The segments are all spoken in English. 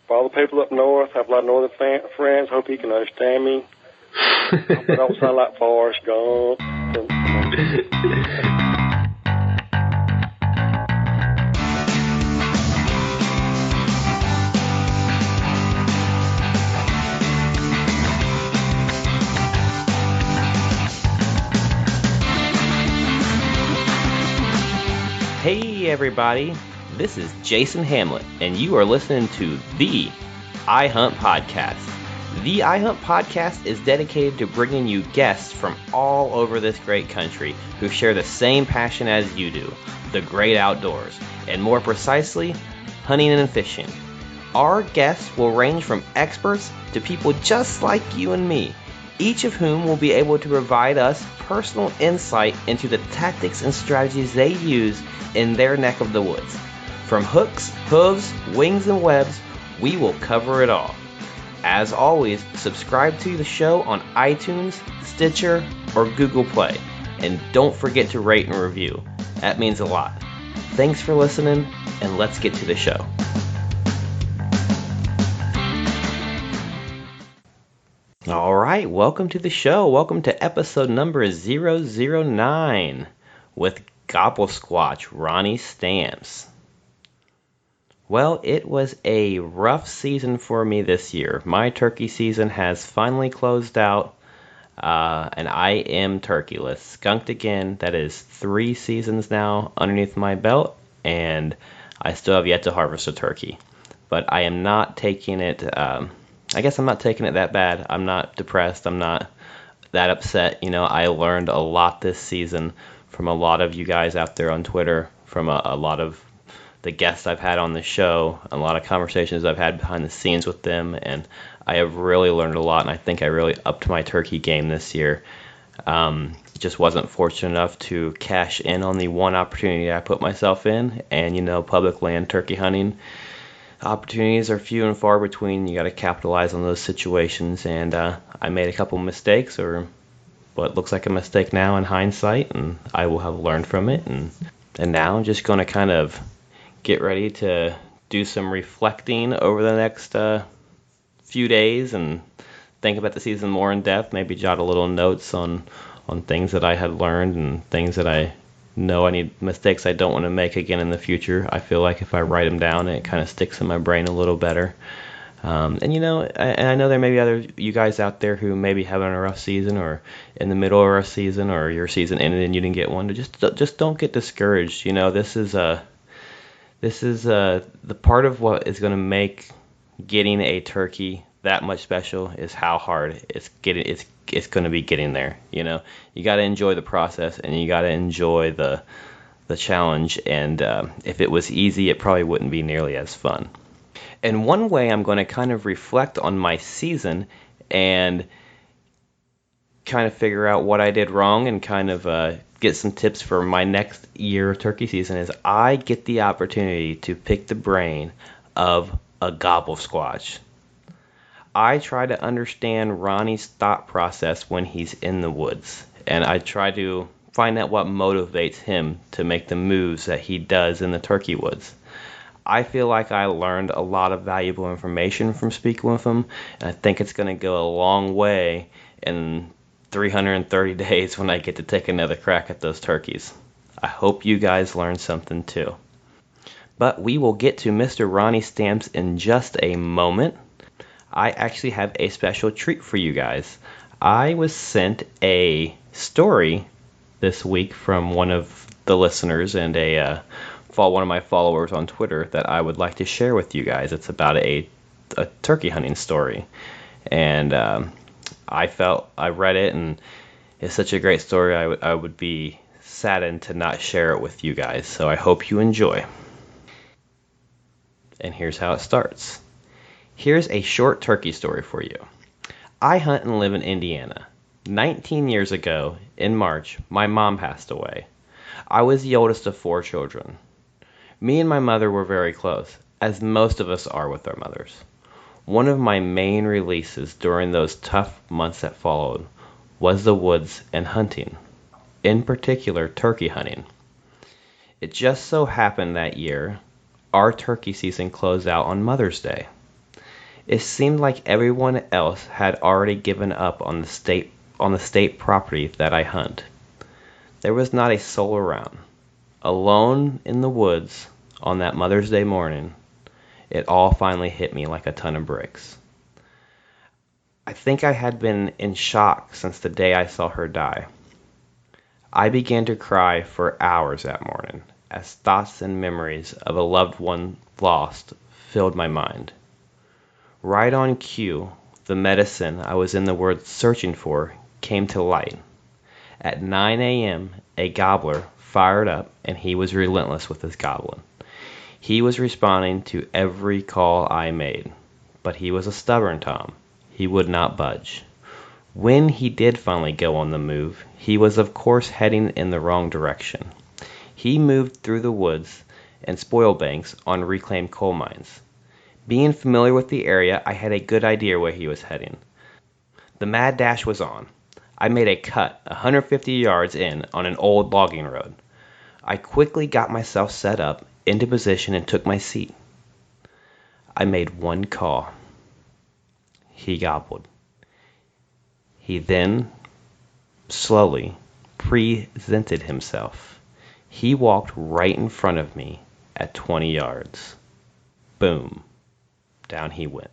For all the people up north, I have a lot of northern friends. Hope you can understand me. Hope I don't sound like Forrest Gump. Hey everybody, this is Jason Hamlet, and you are listening to the IHUNT podcast. The IHUNT podcast is dedicated to bringing you guests from all over this great country who share the same passion as you do, the great outdoors, and more precisely, hunting and fishing. Our guests will range from experts to people just like you and me, each of whom will be able to provide us personal insight into the tactics and strategies they use in their neck of the woods. From hooks, hooves, wings, and webs, we will cover it all. As always, subscribe to the show on iTunes, Stitcher, or Google Play. And don't forget to rate and review. That means a lot. Thanks for listening, and let's get to the show. All right, welcome to the show. Welcome to episode number 009 with Gobblesquatch, Ronnie Stamps. Well, it was a rough season for me this year. My turkey season has finally closed out, and I am turkeyless. Skunked again. That is 3 seasons now underneath my belt, and I still have yet to harvest a turkey. But I am not taking it... I guess I'm not taking it that bad. I'm not depressed. I'm not that upset. You know, I learned a lot this season from a lot of you guys out there on Twitter, from a lot of the guests I've had on the show, a lot of conversations I've had behind the scenes with them, and I have really learned a lot, and I think I really upped my turkey game this year. Just wasn't fortunate enough to cash in on the one opportunity I put myself in, and, you know, public land turkey hunting opportunities are few and far between. You got to capitalize on those situations, and I made a couple mistakes, or what looks like a mistake now in hindsight, and I will have learned from it, and now I'm just going to kind of get ready to do some reflecting over the next few days and think about the season more in depth, maybe jot a little notes on things that I had learned and things that I know I need, mistakes I don't want to make again in the future. I feel like if I write them down, it kind of sticks in my brain a little better. And you know, I know there may be other you guys out there who may be having a rough season, or in the middle of a rough season, or your season ended and you didn't get one. Just don't get discouraged. You know, this is the part of what is going to make getting a turkey that much special is how hard it's going to be getting there. You know, you got to enjoy the process, and you got to enjoy the challenge. And if it was easy, it probably wouldn't be nearly as fun. And one way I'm going to kind of reflect on my season and kind of figure out what I did wrong and kind of get some tips for my next year of turkey season is I get the opportunity to pick the brain of a Gobblesquatch. I try to understand Ronnie's thought process when he's in the woods, and I try to find out what motivates him to make the moves that he does in the turkey woods. I feel like I learned a lot of valuable information from speaking with him, and I think it's going to go a long way in 330 days when I get to take another crack at those turkeys. I hope you guys learned something too. But we will get to Mr. Ronnie Stamps in just a moment. I actually have a special treat for you guys. I was sent a story this week from one of the listeners and one of my followers on Twitter that I would like to share with you guys. It's about a turkey hunting story, and I read it, and it's such a great story. I would be saddened to not share it with you guys. So I hope you enjoy. And here's how it starts. Here's a short turkey story for you. I hunt and live in Indiana. 19 years ago, in March, my mom passed away. I was the oldest of 4 children. Me and my mother were very close, as most of us are with our mothers. One of my main releases during those tough months that followed was the woods and hunting, in particular turkey hunting. It just so happened that year, our turkey season closed out on Mother's Day. It seemed like everyone else had already given up on the state property that I hunt. There was not a soul around. Alone in the woods on that Mother's Day morning, it all finally hit me like a ton of bricks. I think I had been in shock since the day I saw her die. I began to cry for hours that morning as thoughts and memories of a loved one lost filled my mind. Right on cue, the medicine I was in the woods searching for came to light. At 9 a.m., a gobbler fired up, and he was relentless with his gobbling. He was responding to every call I made, but he was a stubborn Tom. He would not budge. When he did finally go on the move, he was of course heading in the wrong direction. He moved through the woods and spoil banks on reclaimed coal mines. Being familiar with the area, I had a good idea where he was heading. The mad dash was on. I made a cut 150 yards in on an old logging road. I quickly got myself set up, into position, and took my seat. I made one call. He gobbled. He then slowly presented himself. He walked right in front of me at 20 yards. Boom. Down he went.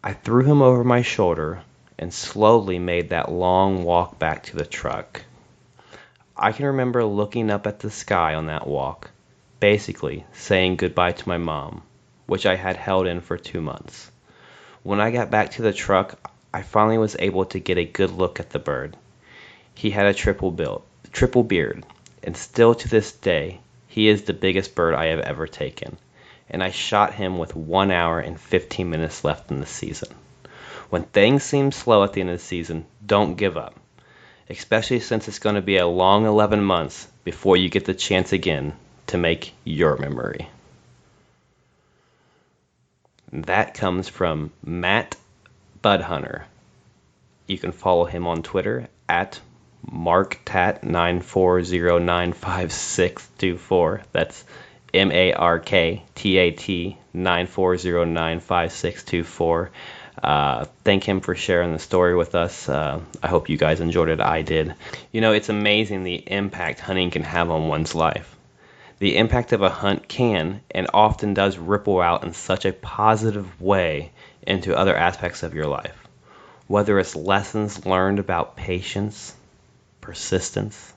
I threw him over my shoulder and slowly made that long walk back to the truck. I can remember looking up at the sky on that walk, basically saying goodbye to my mom, which I had held in for 2 months. When I got back to the truck, I finally was able to get a good look at the bird. He had a triple beard, and still to this day, he is the biggest bird I have ever taken, and I shot him with 1 hour and 15 minutes left in the season. When things seem slow at the end of the season, don't give up, especially since it's going to be a long 11 months before you get the chance again to make your memory. That comes from Matt Budhunter. You can follow him on Twitter at MarkTat9409562. That's MarkTat 9409562. Thank him for sharing the story with us. I hope you guys enjoyed it. I did. You know, it's amazing the impact hunting can have on one's life. The impact of a hunt can and often does ripple out in such a positive way into other aspects of your life. Whether it's lessons learned about patience, persistence,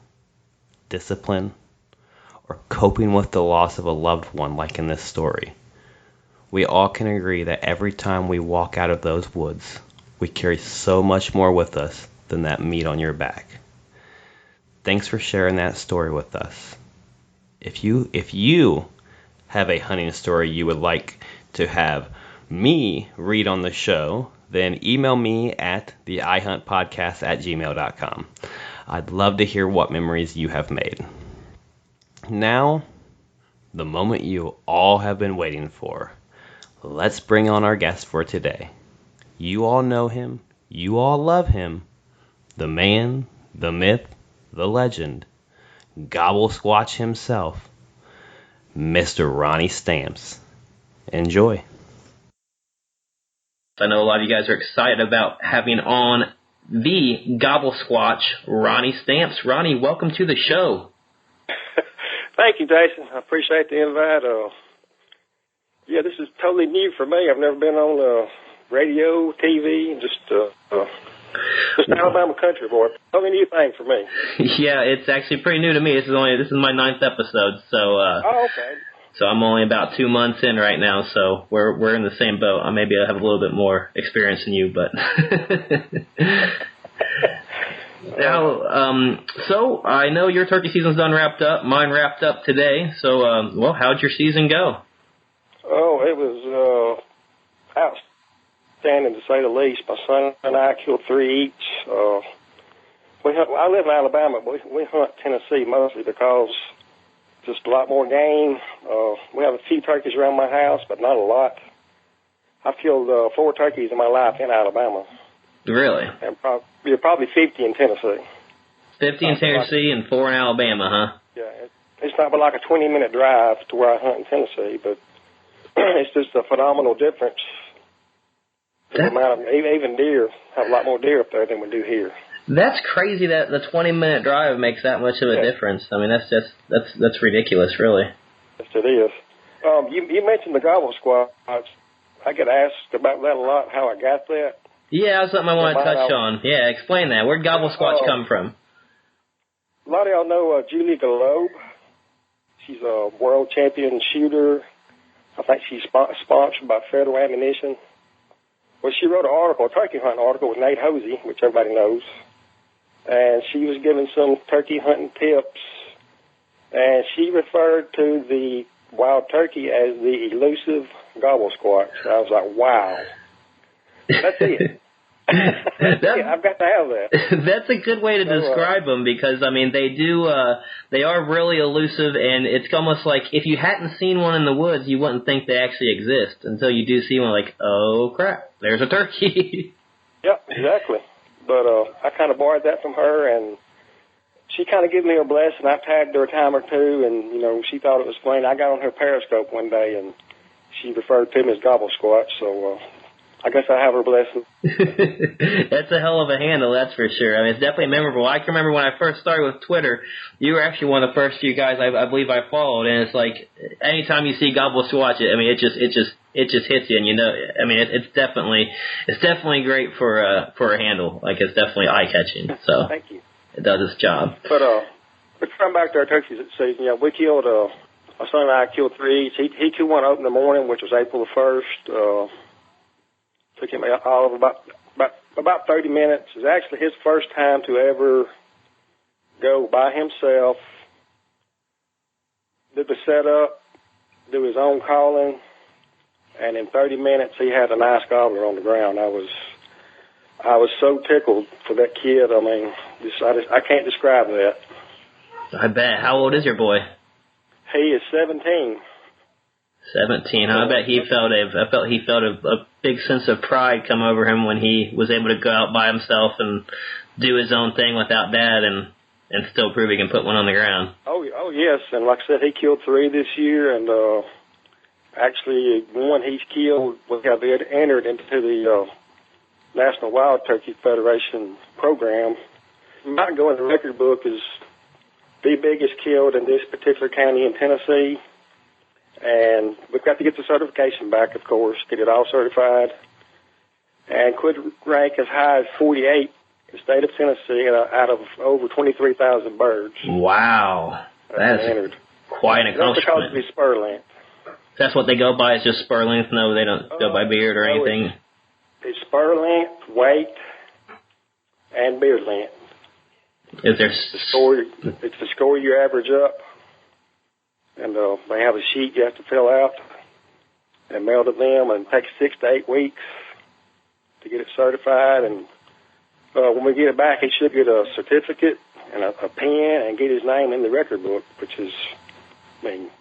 discipline, or coping with the loss of a loved one like in this story. We all can agree that every time we walk out of those woods, we carry so much more with us than that meat on your back. Thanks for sharing that story with us. If you have a hunting story you would like to have me read on the show, then email me at the IHUNTpodcast@gmail.com. I'd love to hear what memories you have made. Now, the moment you all have been waiting for. Let's bring on our guest for today. You all know him. You all love him. The man, the myth, the legend, Gobblesquatch himself, Mr. Ronnie Stamps. Enjoy. I know a lot of you guys are excited about having on the Gobblesquatch, Ronnie Stamps. Ronnie, welcome to the show. Thank you, Jason. I appreciate the invite. Yeah, this is totally new for me. I've never been on radio, TV, just Alabama country boy. Totally new thing for me. Yeah, it's actually pretty new to me. This is my 9th episode, so okay. So I'm only about 2 months in right now, so we're in the same boat. Maybe I have a little bit more experience than you, but now, so I know your turkey season's done wrapped up. Mine wrapped up today. So, well, how'd your season go? Oh, it was outstanding, to say the least. My son and I killed 3 each. I live in Alabama, but we hunt Tennessee mostly because just a lot more game. We have a few turkeys around my house, but not a lot. I've killed 4 turkeys in my life in Alabama. Really? And probably 50 in Tennessee. 50 in Tennessee and 4 in Alabama, huh? Yeah, it's not but like a 20-minute drive to where I hunt in Tennessee, but it's just a phenomenal difference. The amount of, even deer have a lot more deer up there than we do here. That's crazy that the 20-minute drive makes that much of a difference. I mean, that's ridiculous, really. Yes, it is. You mentioned the Gobblesquatch. I get asked about that a lot, how I got that. Yeah, that's something I want to touch on. Yeah, explain that. Where'd Gobblesquatch come from? A lot of y'all know Julie Globe. She's a world champion shooter. I think she's sponsored by Federal Ammunition. Well, she wrote an article, a turkey hunting article with Nate Hosey, which everybody knows. And she was giving some turkey hunting tips. And she referred to the wild turkey as the elusive Gobblesquatch. I was like, wow. That's it. I've got to have that. That's a good way to describe them because, I mean, they are really elusive, and it's almost like if you hadn't seen one in the woods, you wouldn't think they actually exist until you do see one like, oh, crap, there's a turkey. Yep, exactly. But I kind of borrowed that from her, and she kind of gave me her blessing. I tagged her a time or two, and, you know, she thought it was funny. I got on her Periscope one day, and she referred to me as Gobblesquatch, so I guess I have her blessing. That's a hell of a handle, that's for sure. I mean, it's definitely memorable. I can remember when I first started with Twitter, you were actually one of the first few guys I believe I followed, and it's like anytime you see Gobblesquatch, I mean, it just hits you, and you know, I mean, it's definitely great for a handle. Like, it's definitely eye catching. So thank you. It does its job. But come back to our turkey season. Yeah, we killed my son and I killed 3 each. He killed one open in the morning, which was April the 1st. Took him all of about 30 minutes. It was actually his first time to ever go by himself, do the setup, do his own calling, and in 30 minutes he had a nice gobbler on the ground. I was so tickled for that kid. I mean, I can't describe that. I bet. How old is your boy? He is 17. 17. I bet he felt a big sense of pride come over him when he was able to go out by himself and do his own thing without Dad and still prove he can put one on the ground. Oh yes, and like I said, he killed 3 this year, and actually one he's killed got entered into the National Wild Turkey Federation program. Might go in the record book as the biggest killed in this particular county in Tennessee. And we've got to get the certification back, of course, get it all certified, and could rank as high as 48 in the state of Tennessee out of over 23,000 birds. Wow. That's quite an accomplishment. That's because of his spur length. That's what they go by, is just spur length? No, they don't go by beard or anything? It's spur length, weight, and beard length. Is there... It's the score you average up. And they have a sheet you have to fill out and mail to them, and it takes 6 to 8 weeks to get it certified. And when we get it back, he should get a certificate and a pen and get his name in the record book, which is, I mean,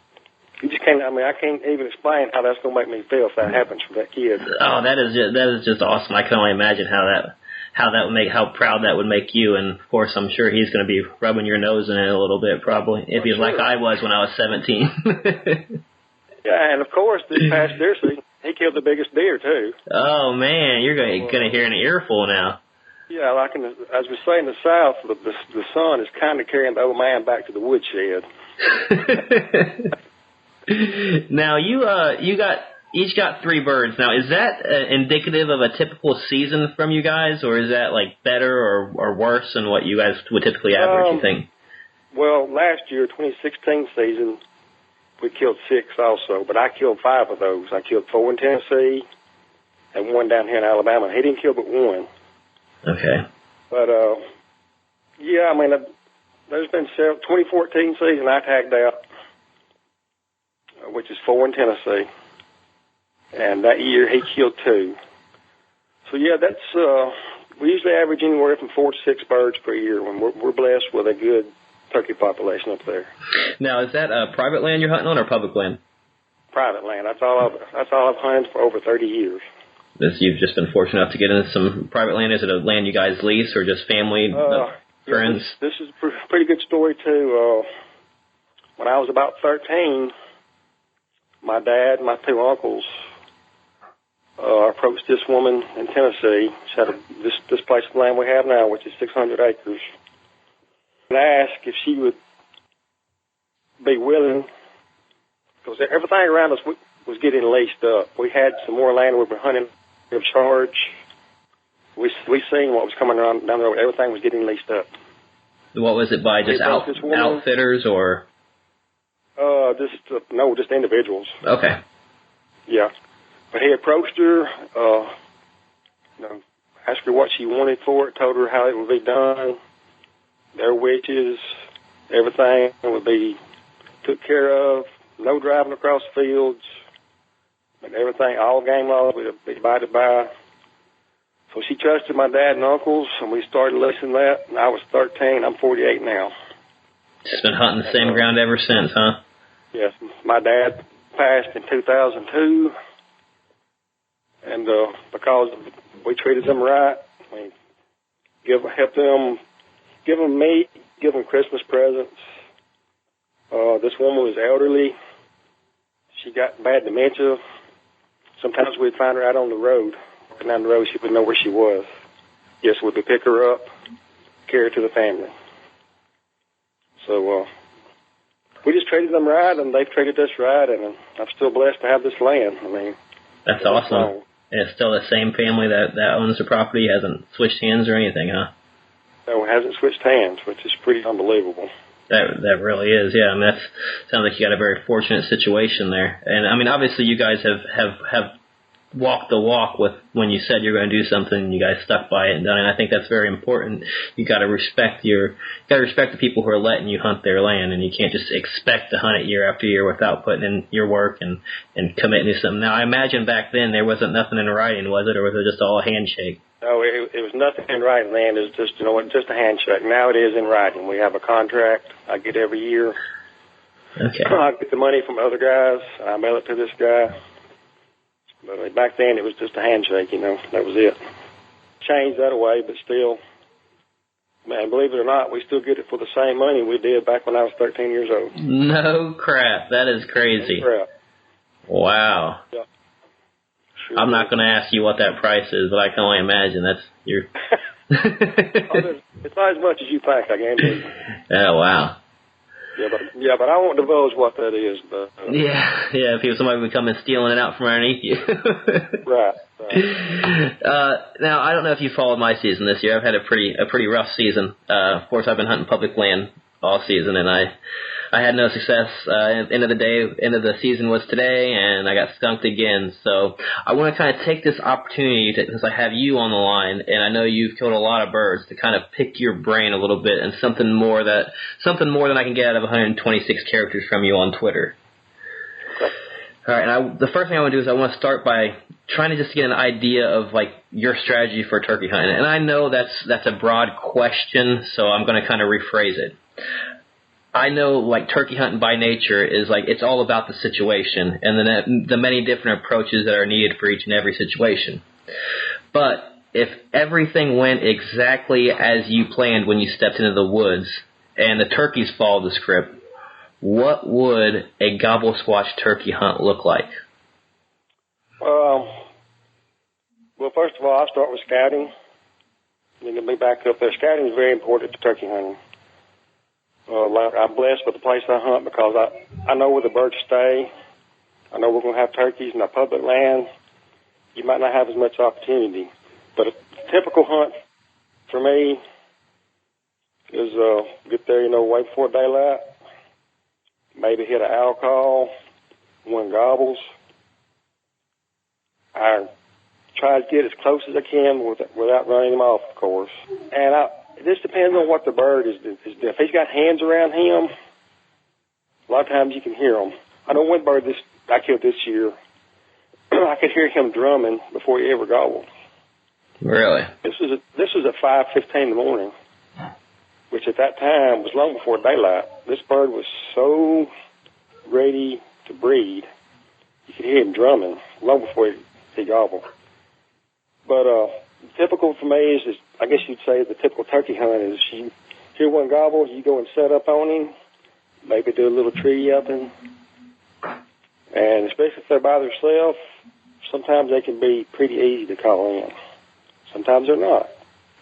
you just can't. I mean, I can't even explain how that's going to make me feel if that happens for that kid. Oh, that is just awesome. I can only imagine how proud that would make you, and of course I'm sure he's going to be rubbing your nose in it a little bit probably, if he's like I was when I was 17. Yeah, and of course this past deer season he killed the biggest deer too. Oh man, you're going to hear an earful now. Yeah, like as we say in the South, the son is kind of carrying the old man back to the woodshed. Now you each got 3 birds. Now, is that indicative of a typical season from you guys, or is that like better or worse than what you guys would typically average, you think? Well, last year, 2016 season, we killed 6 also, but I killed 5 of those. I killed 4 in Tennessee and 1 down here in Alabama. He didn't kill but 1. Okay. But, yeah, I mean, there's been 2014 season I tagged out, which is 4 in Tennessee. And that year he killed 2. So yeah, that's we usually average anywhere from 4 to 6 birds per year when we're blessed with a good turkey population up there. Now, is that private land you're hunting on or public land? Private land. That's all I've hunted for over 30 years. You've just been fortunate enough to get into some private land. Is it a land you guys lease or just family, friends? Yeah, this is a pretty good story too. When I was about 13. my dad and my two uncles approached this woman in Tennessee. She had this place of land we have now, which is 600 acres, and asked if she would be willing, because everything around us was getting leased up. We had some more land we were hunting of charge. We seen what was coming around down the road. Everything was getting leased up. What was it by? Just outfitters or? Just individuals. Okay. Yeah, but he approached her, asked her what she wanted for it, told her how it would be done, their wishes, everything would be took care of, no driving across the fields, and everything, all game laws would be abided by. So she trusted my dad and uncles, and we started listening to that, and I was 13. I'm 48 now. Just been hunting the same ground ever since, huh? Yes. My dad passed in 2002, and because we treated them right, we helped them, give them meat, give them Christmas presents. This woman was elderly. She got bad dementia. Sometimes we'd find her out on the road. Walking down the road, she wouldn't know where she was. Yes, we'd pick her up, carry her to the family. So we just treated them right, and they've treated us right, and I'm still blessed to have this land. I mean, that's awesome. And it's still the same family that owns the property, hasn't switched hands or anything, huh? No, it hasn't switched hands, which is pretty unbelievable. That really is, yeah. I mean, that sounds like you got a very fortunate situation there. And I mean, obviously, you guys have walked the walk with when you said you're going to do something, and you guys stuck by it and done it. And I think that's very important. You got to respect the people who are letting you hunt their land, and you can't just expect to hunt it year after year without putting in your work and committing to something. Now, I imagine back then there wasn't nothing in writing, was it, or was it just all a handshake? No, it was nothing in writing then. It was just a handshake. Now it is in writing. We have a contract I get every year. Okay. I get the money from other guys. I mail it to this guy. But back then it was just a handshake, That was it. Changed that away, but still, man, believe it or not, we still get it for the same money we did back when I was 13 years old. No crap. That is crazy. No crap. Wow. Yeah. I'm not going to ask you what that price is, but I can only imagine that's your. It's not as much as you think, I guarantee you. Oh, wow. Yeah, but I won't divulge what that is. But Yeah. Somebody would come and stealing it out from underneath you. Right. Now I don't know if you followed my season this year. I've had a pretty rough season. Of course, I've been hunting public land all season, and I had no success. End of the season was today, and I got skunked again. So I want to kind of take this opportunity, since I have you on the line, and I know you've killed a lot of birds, to kind of pick your brain a little bit, and something more than I can get out of 126 characters from you on Twitter. Okay. All right, and the first thing I want to do is I want to start by trying to just get an idea of like your strategy for turkey hunting. And I know that's a broad question, so I'm going to kind of rephrase it. I know, like, turkey hunting by nature is like it's all about the situation and the many different approaches that are needed for each and every situation. But if everything went exactly as you planned when you stepped into the woods and the turkeys followed the script, what would a Gobblesquatch turkey hunt look like? Well, first of all, I'll start with scouting. Let me back up there. Scouting is very important to turkey hunting. I'm blessed with the place I hunt because I know where the birds stay. I know we're going to have turkeys in our public land. You might not have as much opportunity. But a typical hunt for me is get there, wait before daylight, maybe hit an owl call, one gobbles. I try to get as close as I can without running them off, of course. And it just depends on what the bird is doing. If he's got hands around him, a lot of times you can hear him. I know one bird I killed this year, I could hear him drumming before he ever gobbled. Really? This was at 5:15 in the morning, which at that time was long before daylight. This bird was so ready to breed, you could hear him drumming long before he gobbled. But typical for me is, I guess you'd say the typical turkey hunt is you hear one gobble, you go and set up on him, maybe do a little tree yupping, And especially if they're by themselves, sometimes they can be pretty easy to call in. Sometimes they're not.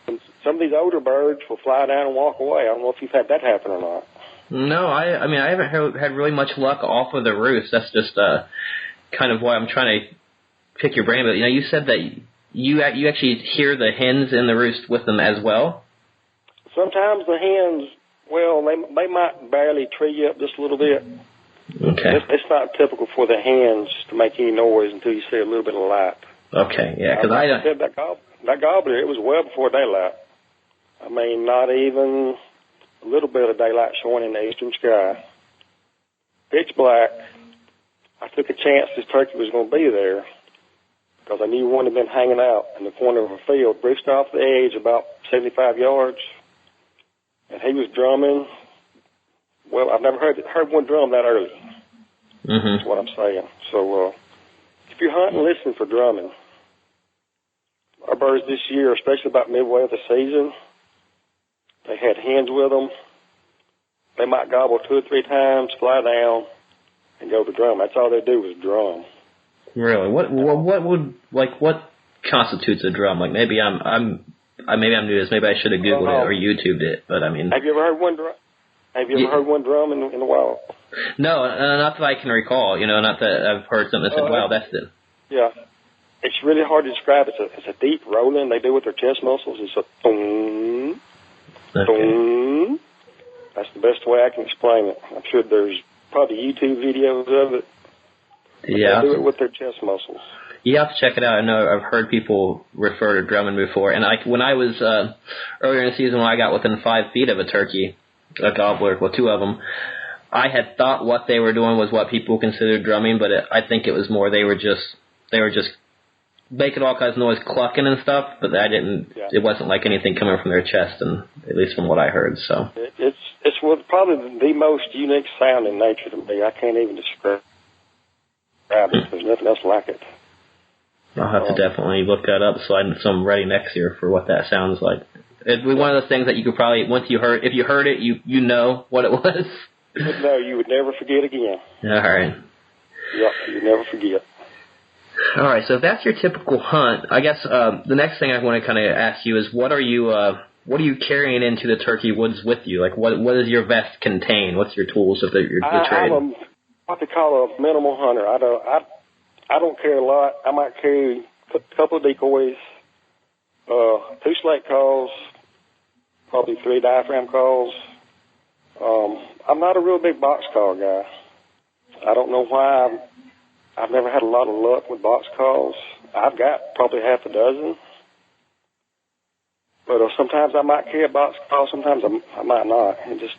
And some of these older birds will fly down and walk away. I don't know if you've had that happen or not. No, I mean, I haven't had really much luck off of the roost. That's just kind of why I'm trying to pick your brain. But, you know, you said that you actually hear the hens in the roost with them as well? Sometimes the hens, well, they might barely tree you up just a little bit. Okay. It's not typical for the hens to make any noise until you see a little bit of light. Okay, yeah, because I said that gobbler, it was well before daylight. I mean, not even a little bit of daylight showing in the eastern sky. Pitch black. I took a chance this turkey was going to be there because I knew one had been hanging out in the corner of a field, brisked off the edge about 75 yards, and he was drumming. Well, I've never heard one drum that early. Mm-hmm. That's what I'm saying. So if you're hunting, listen for drumming. Our birds this year, especially about midway of the season, they had hens with them. They might gobble 2 or 3 times, fly down, and go to drum. That's all they do is drum. Really? What constitutes a drum? Like maybe I'm new to this. Maybe I should have Googled it or YouTubed it. But I mean, have you ever heard one drum? Have you ever heard one drum in the wild? No, not that I can recall. You know, not that I've heard something that said, "Wow, that's it." Yeah, it's really hard to describe. It's a deep rolling they do with their chest muscles. It's a boom, boom. That's the best way I can explain it. I'm sure there's probably YouTube videos of it. Yeah, they do it with their chest muscles. You have to check it out. I know I've heard people refer to drumming before, and when I was earlier in the season when I got within 5 feet of a turkey, a gobbler, well, 2 of them, I had thought what they were doing was what people considered drumming, but I think it was more they were just making all kinds of noise, clucking and stuff. But It wasn't like anything coming from their chest, and at least from what I heard. So it's probably the most unique sound in nature to me. I can't even describe it. There's nothing else like it. I'll have to definitely look that up so I'm ready next year for what that sounds like. It'd be one of those things that you could probably, if you heard it, you know what it was. No, you would never forget again. All right. Yep, you'd never forget. All right, so if that's your typical hunt, I guess the next thing I want to kind of ask you is what are you carrying into the turkey woods with you? Like what does your vest contain? What's your tools of the trade? I'm what they call a minimal hunter. I don't carry a lot. I might carry a couple of decoys, 2 slate calls, probably 3 diaphragm calls. I'm not a real big box call guy. I don't know why. I've never had a lot of luck with box calls. I've got probably half a dozen. But sometimes I might carry a box call, sometimes I might not. It just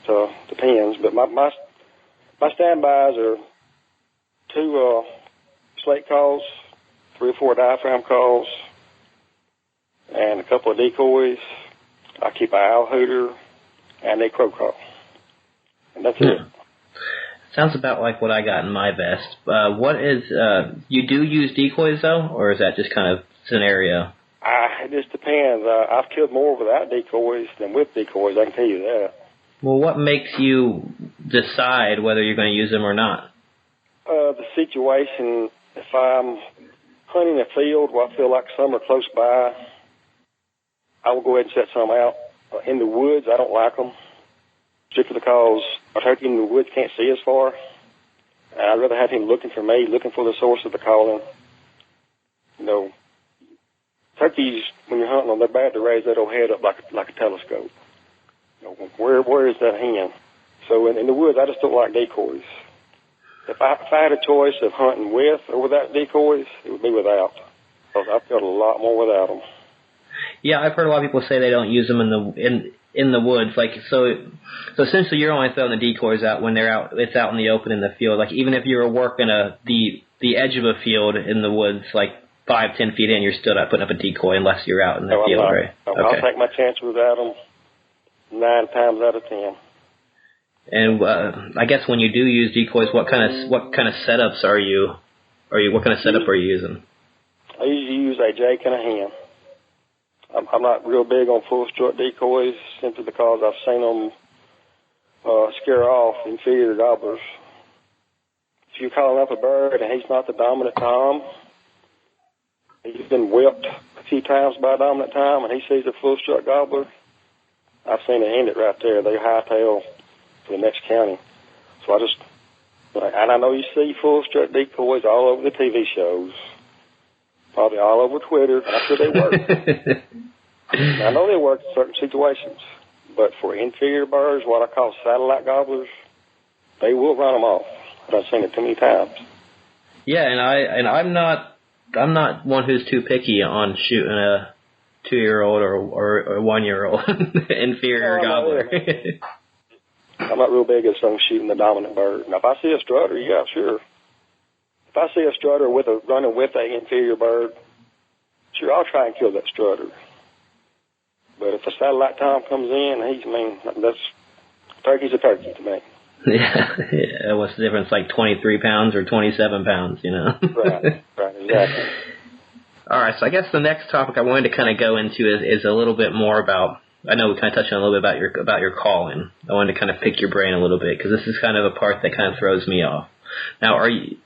depends. But my standbys are 2 slate calls, 3 or 4 diaphragm calls, and a couple of decoys. I keep an owl hooter and a crow call. And that's it. Sounds about like what I got in my vest. You do use decoys though, or is that just kind of scenario? It just depends. I've killed more without decoys than with decoys, I can tell you that. Well, what makes you decide whether you're going to use them or not? The situation, if I'm hunting a field where I feel like some are close by, I will go ahead and set some out. In the woods, I don't like them, particularly because a turkey in the woods can't see as far. And I'd rather have him looking for me, looking for the source of the calling. You know, turkeys, when you're hunting them, they're bad to raise that old head up like a telescope. You know, where is that hen? So in the woods, I just don't like decoys. If I had a choice of hunting with or without decoys, it would be without. Because I've killed a lot more without them. Yeah, I've heard a lot of people say they don't use them in the woods. Like so essentially, you're only throwing the decoys out when they're out. It's out in the open in the field. Like even if you were working the edge of a field in the woods, like 5-10 feet in, you're still not putting up a decoy unless you're out in the field, right? Okay. I'll take my chance without them 9 times out of 10. And I guess when you do use decoys, what kind of setups are you? What kind of setup are you using? I usually use a jake and a hen. I'm not real big on full strut decoys simply because I've seen them scare off inferior gobblers. if you're calling up a bird and he's not the dominant tom, he's been whipped a few times by a dominant tom, and he sees a full strut gobbler, I've seen it end it right there. They hightail to the next county. So and I know you see full strut decoys all over the TV shows, probably all over Twitter. I'm sure they work. I know they work in certain situations, but for inferior birds, what I call satellite gobblers, they will run them off. I've seen it too many times. Yeah, and I'm not one who's too picky on shooting a 2-year-old or a 1-year-old inferior gobbler. I'm not real big on shooting the dominant bird. Now, if I see a strutter, yeah, sure. If I see a strutter running with a inferior bird, sure, I'll try and kill that strutter. But if a satellite tom comes in, turkey's a turkey to me. Yeah. What's the difference, like 23 pounds or 27 pounds, Right, exactly. All right, so I guess the next topic I wanted to kind of go into is a little bit more about, I know we kind of touched on a little bit about your calling. I wanted to kind of pick your brain a little bit, because this is kind of a part that kind of throws me off. Now, you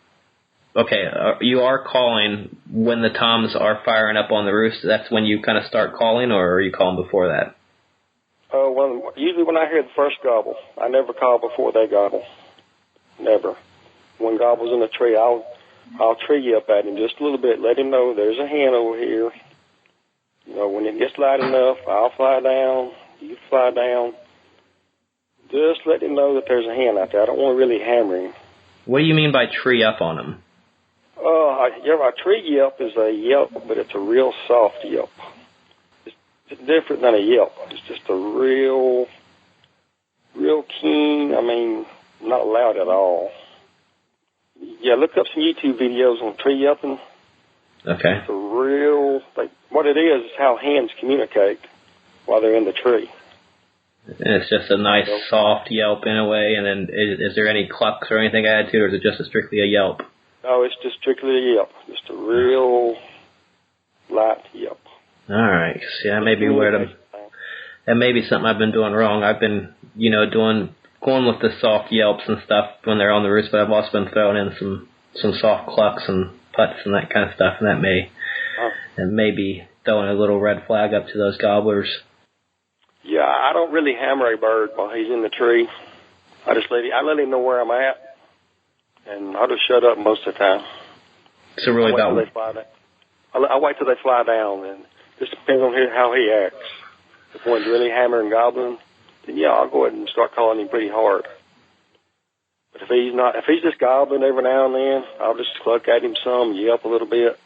are calling when the toms are firing up on the roost? That's when you kind of start calling, or are you calling before that? Usually when I hear the first gobble, I never call before they gobble. Never. When gobble's in the tree, I'll tree up at him just a little bit, let him know there's a hen over here. When it gets light enough, I'll fly down, you fly down. Just let him know that there's a hen out there. I don't want to really hammer him. What do you mean by tree up on him? A tree yelp is a yelp, but it's a real soft yelp. It's different than a yelp. It's just a real keen, not loud at all. Yeah, look up some YouTube videos on tree yelping. Okay. It's what it is how hens communicate while they're in the tree. And it's just a nice soft yelp in a way, and then is there any clucks or anything added to it, or is it just strictly a yelp? No, it's just strictly a yelp. Just a real light yelp. All right. See, that may be that may be something I've been doing wrong. I've been, going with the soft yelps and stuff when they're on the roost, but I've also been throwing in some soft clucks and putts and that kind of stuff, and that may be throwing a little red flag up to those gobblers. Yeah, I don't really hammer a bird while he's in the tree. I let him know where I'm at, and I'll just shut up most of the time. So really I wait till they fly down, and just depends on how he acts. If one's really hammering gobbling, then yeah, I'll go ahead and start calling him pretty hard. But if he's just gobbling every now and then, I'll just cluck at him some, yelp a little bit.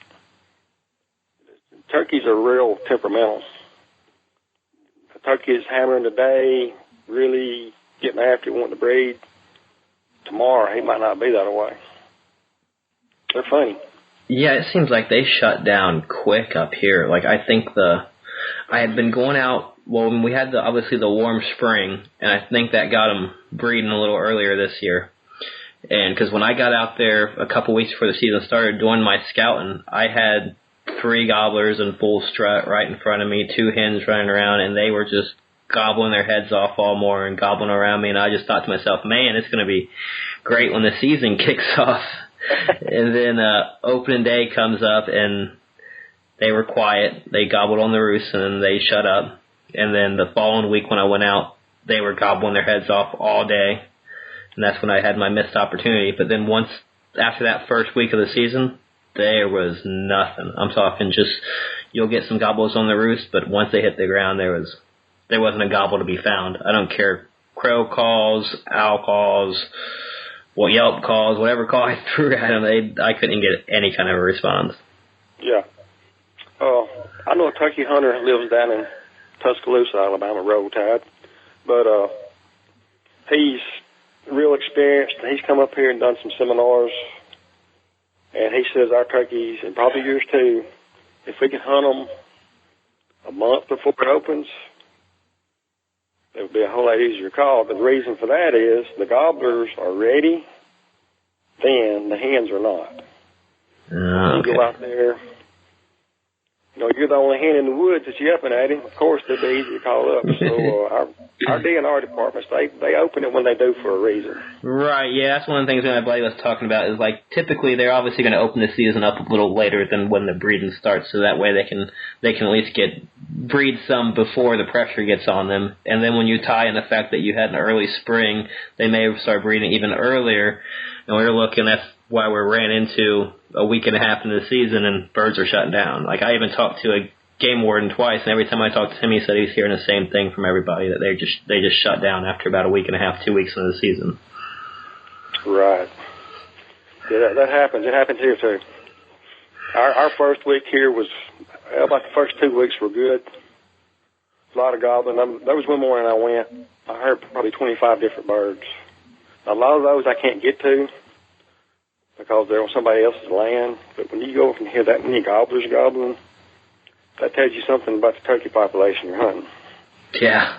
Turkeys are real temperamental. If a turkey is hammering today, really getting after it, wanting to breed, tomorrow he might not be that way. They're funny. Yeah, it seems like they shut down quick up here. Like, I think I had been going out, when we had obviously the warm spring, and I think that got them breeding a little earlier this year. And because when I got out there a couple weeks before the season started doing my scouting, I had 3 gobblers in full strut right in front of me, 2 hens running around, and they were just gobbling their heads off all morning, gobbling around me, and I just thought to myself, man, it's going to be great when the season kicks off. And then opening day comes up, and they were quiet. They gobbled on the roost, and then they shut up. And then the following week when I went out, they were gobbling their heads off all day, and that's when I had my missed opportunity. But then after that first week of the season, there was nothing. I'm talking just, you'll get some gobbles on the roost, but once they hit the ground, there wasn't a gobble to be found. I don't care, crow calls, owl calls, yelp calls, whatever call I threw at them, I couldn't get any kind of a response. Yeah. I know a turkey hunter who lives down in Tuscaloosa, Alabama, Roll Tide, but he's real experienced. He's come up here and done some seminars, and he says our turkeys, and probably yours too, if we can hunt them a month before it opens, it would be a whole lot easier call. But the reason for that is the gobblers are ready, then the hens are not. Okay. You go out there, you're the only hen in the woods that's yelping at him. Of course, they'd be easy to call up. So our DNR departments, they open it when they do for a reason. Right, yeah, that's one of the things that my buddy was talking about is, like, typically they're obviously going to open the season up a little later than when the breeding starts, so that way they can at least breed some before the pressure gets on them. And then when you tie in the fact that you had an early spring, they may start breeding even earlier. And we're looking, that's why we ran into a week and a half into the season and birds are shutting down. Like, I even talked to a game warden twice, and every time I talked to him, he said he was hearing the same thing from everybody, that they just shut down after about a week and a half, 2 weeks into the season. Right. Yeah, that happens. It happens here too. Our first week here was about the first 2 weeks were good. A lot of gobbling. There was one morning I went. I heard probably 25 different birds. A lot of those I can't get to because they're on somebody else's land. But when you go up and hear that many gobblers gobbling, that tells you something about the turkey population you're hunting. Yeah.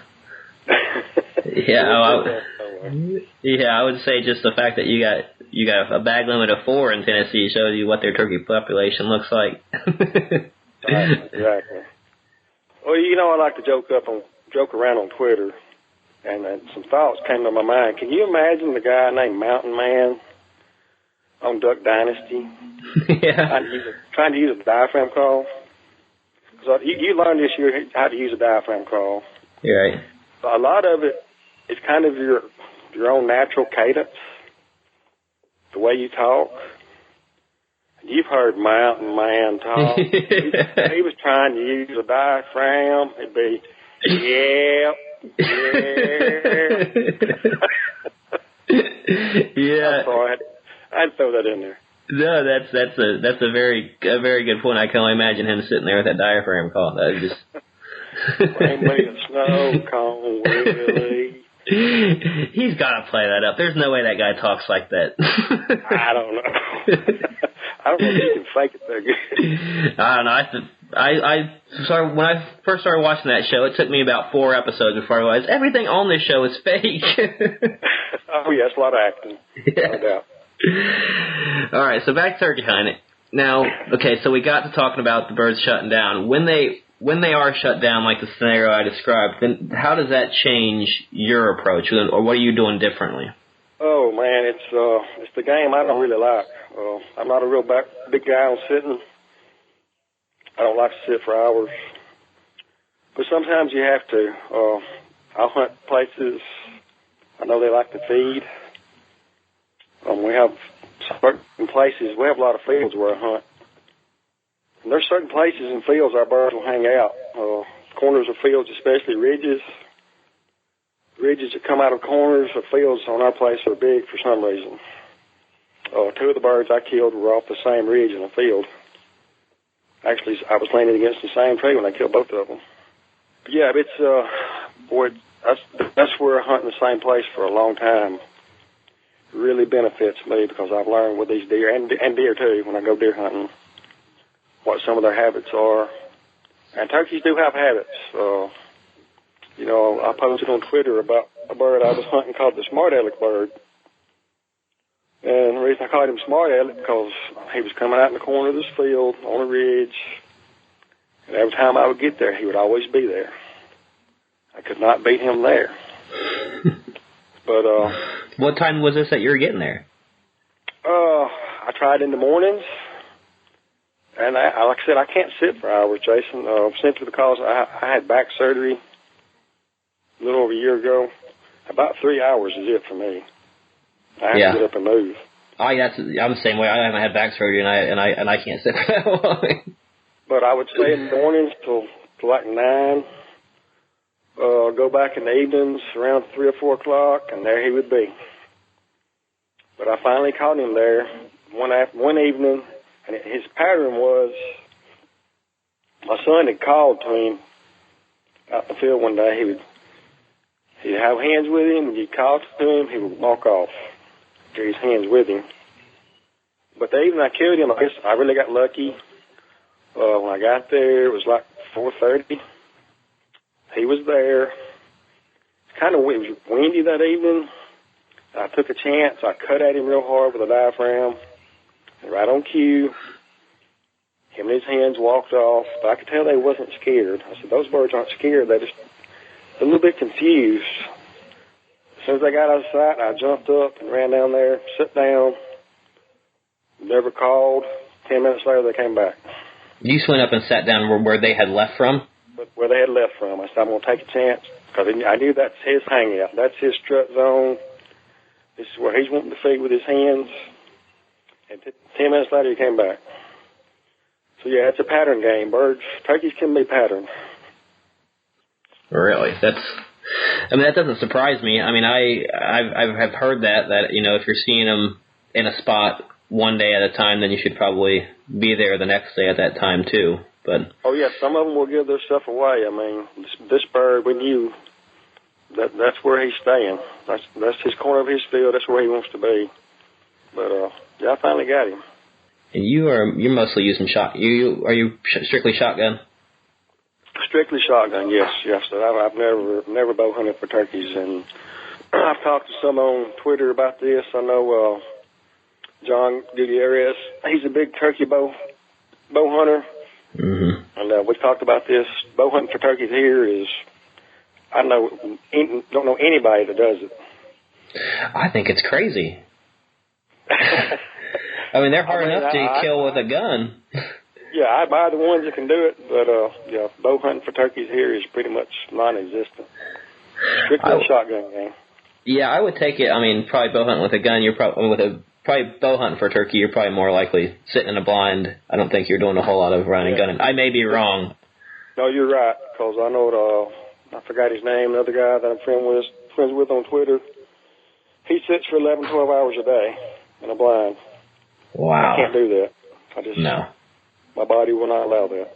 I would say just the fact that you got a bag limit of 4 in Tennessee shows you what their turkey population looks like. Exactly. Well, I like to joke around on Twitter, and some thoughts came to my mind. Can you imagine the guy named Mountain Man on Duck Dynasty? Yeah. Trying to use a diaphragm call? So you learned this year how to use a diaphragm call. Yeah. Right. So a lot of it is kind of your own natural cadence, the way you talk. You've heard Mountain Man talk. he was trying to use a diaphragm. It'd be, yeah. Yeah. I'm sorry. I'd throw that in there. No, that's a very good point. I can only imagine him sitting there with that diaphragm call. That was just bring me a snow cone, Willie. He's got to play that up. There's no way that guy talks like that. I don't know. I don't know if you can fake it that good. I don't know. When I first started watching that show, it took me about 4 episodes before I realized everything on this show is fake. Oh, yeah, it's a lot of acting. Yeah. No doubt. All right, so back to turkey hunting. Now, okay, so we got to talking about the birds shutting down. When they are shut down, like the scenario I described, then how does that change your approach, or what are you doing differently? Oh man, it's the game I don't really like. I'm not a real big guy on sitting. I don't like to sit for hours, but sometimes you have to. I'll hunt places I know they like to feed. We have certain places. We have a lot of fields where I hunt. And there's certain places and fields our birds will hang out. Corners of fields, especially ridges. Ridges that come out of corners of fields on our place are big for some reason. 2 of the birds I killed were off the same ridge in a field. Actually, I was leaning against the same tree when I killed both of them. But yeah, that's where hunting the same place for a long time really benefits me because I've learned with these deer, and deer too, when I go deer hunting, what some of their habits are. And turkeys do have habits. I posted on Twitter about a bird I was hunting called the smart aleck bird. And the reason I called him smart aleck because he was coming out in the corner of this field on a ridge. And every time I would get there, he would always be there. I could not beat him there. But what time was this that you were getting there? I tried in the mornings. And like I said, I can't sit for hours, Jason, simply because I had back surgery a little over a year ago. About 3 hours is it for me. I have to get up and move. I'm the same way. I haven't had back surgery, and I can't sit for that long. But I would stay in the mornings till like 9. Go back in the evenings around 3 or 4 o'clock, and there he would be. But I finally caught him there one evening. And his pattern was, my son had called to him out in the field one day. He'd have hands with him, and he'd call to him, he would walk off, carry his hands with him. But the evening I killed him, I guess I really got lucky. When I got there, it was like 4:30. He was there. It was windy that evening. I took a chance. I cut at him real hard with a diaphragm. Right on cue, Him and his hens walked off, but I could tell they wasn't scared. I said, those birds aren't scared. They're just a little bit confused. As soon as they got out of sight, I jumped up and ran down there, sat down, never called. 10 minutes later, they came back. You just went up and sat down where they had left from? Where they had left from. I said, I'm going to take a chance, because I knew that's his hangout. That's his strut zone. This is where he's wanting to feed with his hens. And 10 minutes later, he came back. So, yeah, it's a pattern game. Turkeys can be patterned. Really? That doesn't surprise me. I mean, I've heard that, you know, if you're seeing them in a spot one day at a time, then you should probably be there the next day at that time, too. But oh, yeah, some of them will give their stuff away. I mean, this bird, we knew that's where he's staying. That's his corner of his field. That's where he wants to be. But, yeah, I finally got him. And you're mostly using are you strictly shotgun? Strictly shotgun, yes. So I've never bow hunted for turkeys, and I've talked to some on Twitter about this. I know John Gutierrez, he's a big turkey bow hunter, and we talked about this. Bow hunting for turkeys here is, I don't know anybody that does it. I think it's crazy. I mean, they're hard enough to kill with a gun. Yeah, I buy the ones that can do it, but yeah, bow hunting for turkeys here is pretty much non-existent. Strictly a shotgun game. Yeah, I would take it. I mean, probably bow hunting with a gun. You're probably bow hunting for a turkey. You're probably more likely sitting in a blind. I don't think you're doing a whole lot of running and gunning. I may be wrong. No, you're right, because I know I forgot his name. Another guy that I'm friends with on Twitter. He sits for 11, 12 hours a day in a blind. Wow. I can't do that. No. My body will not allow that.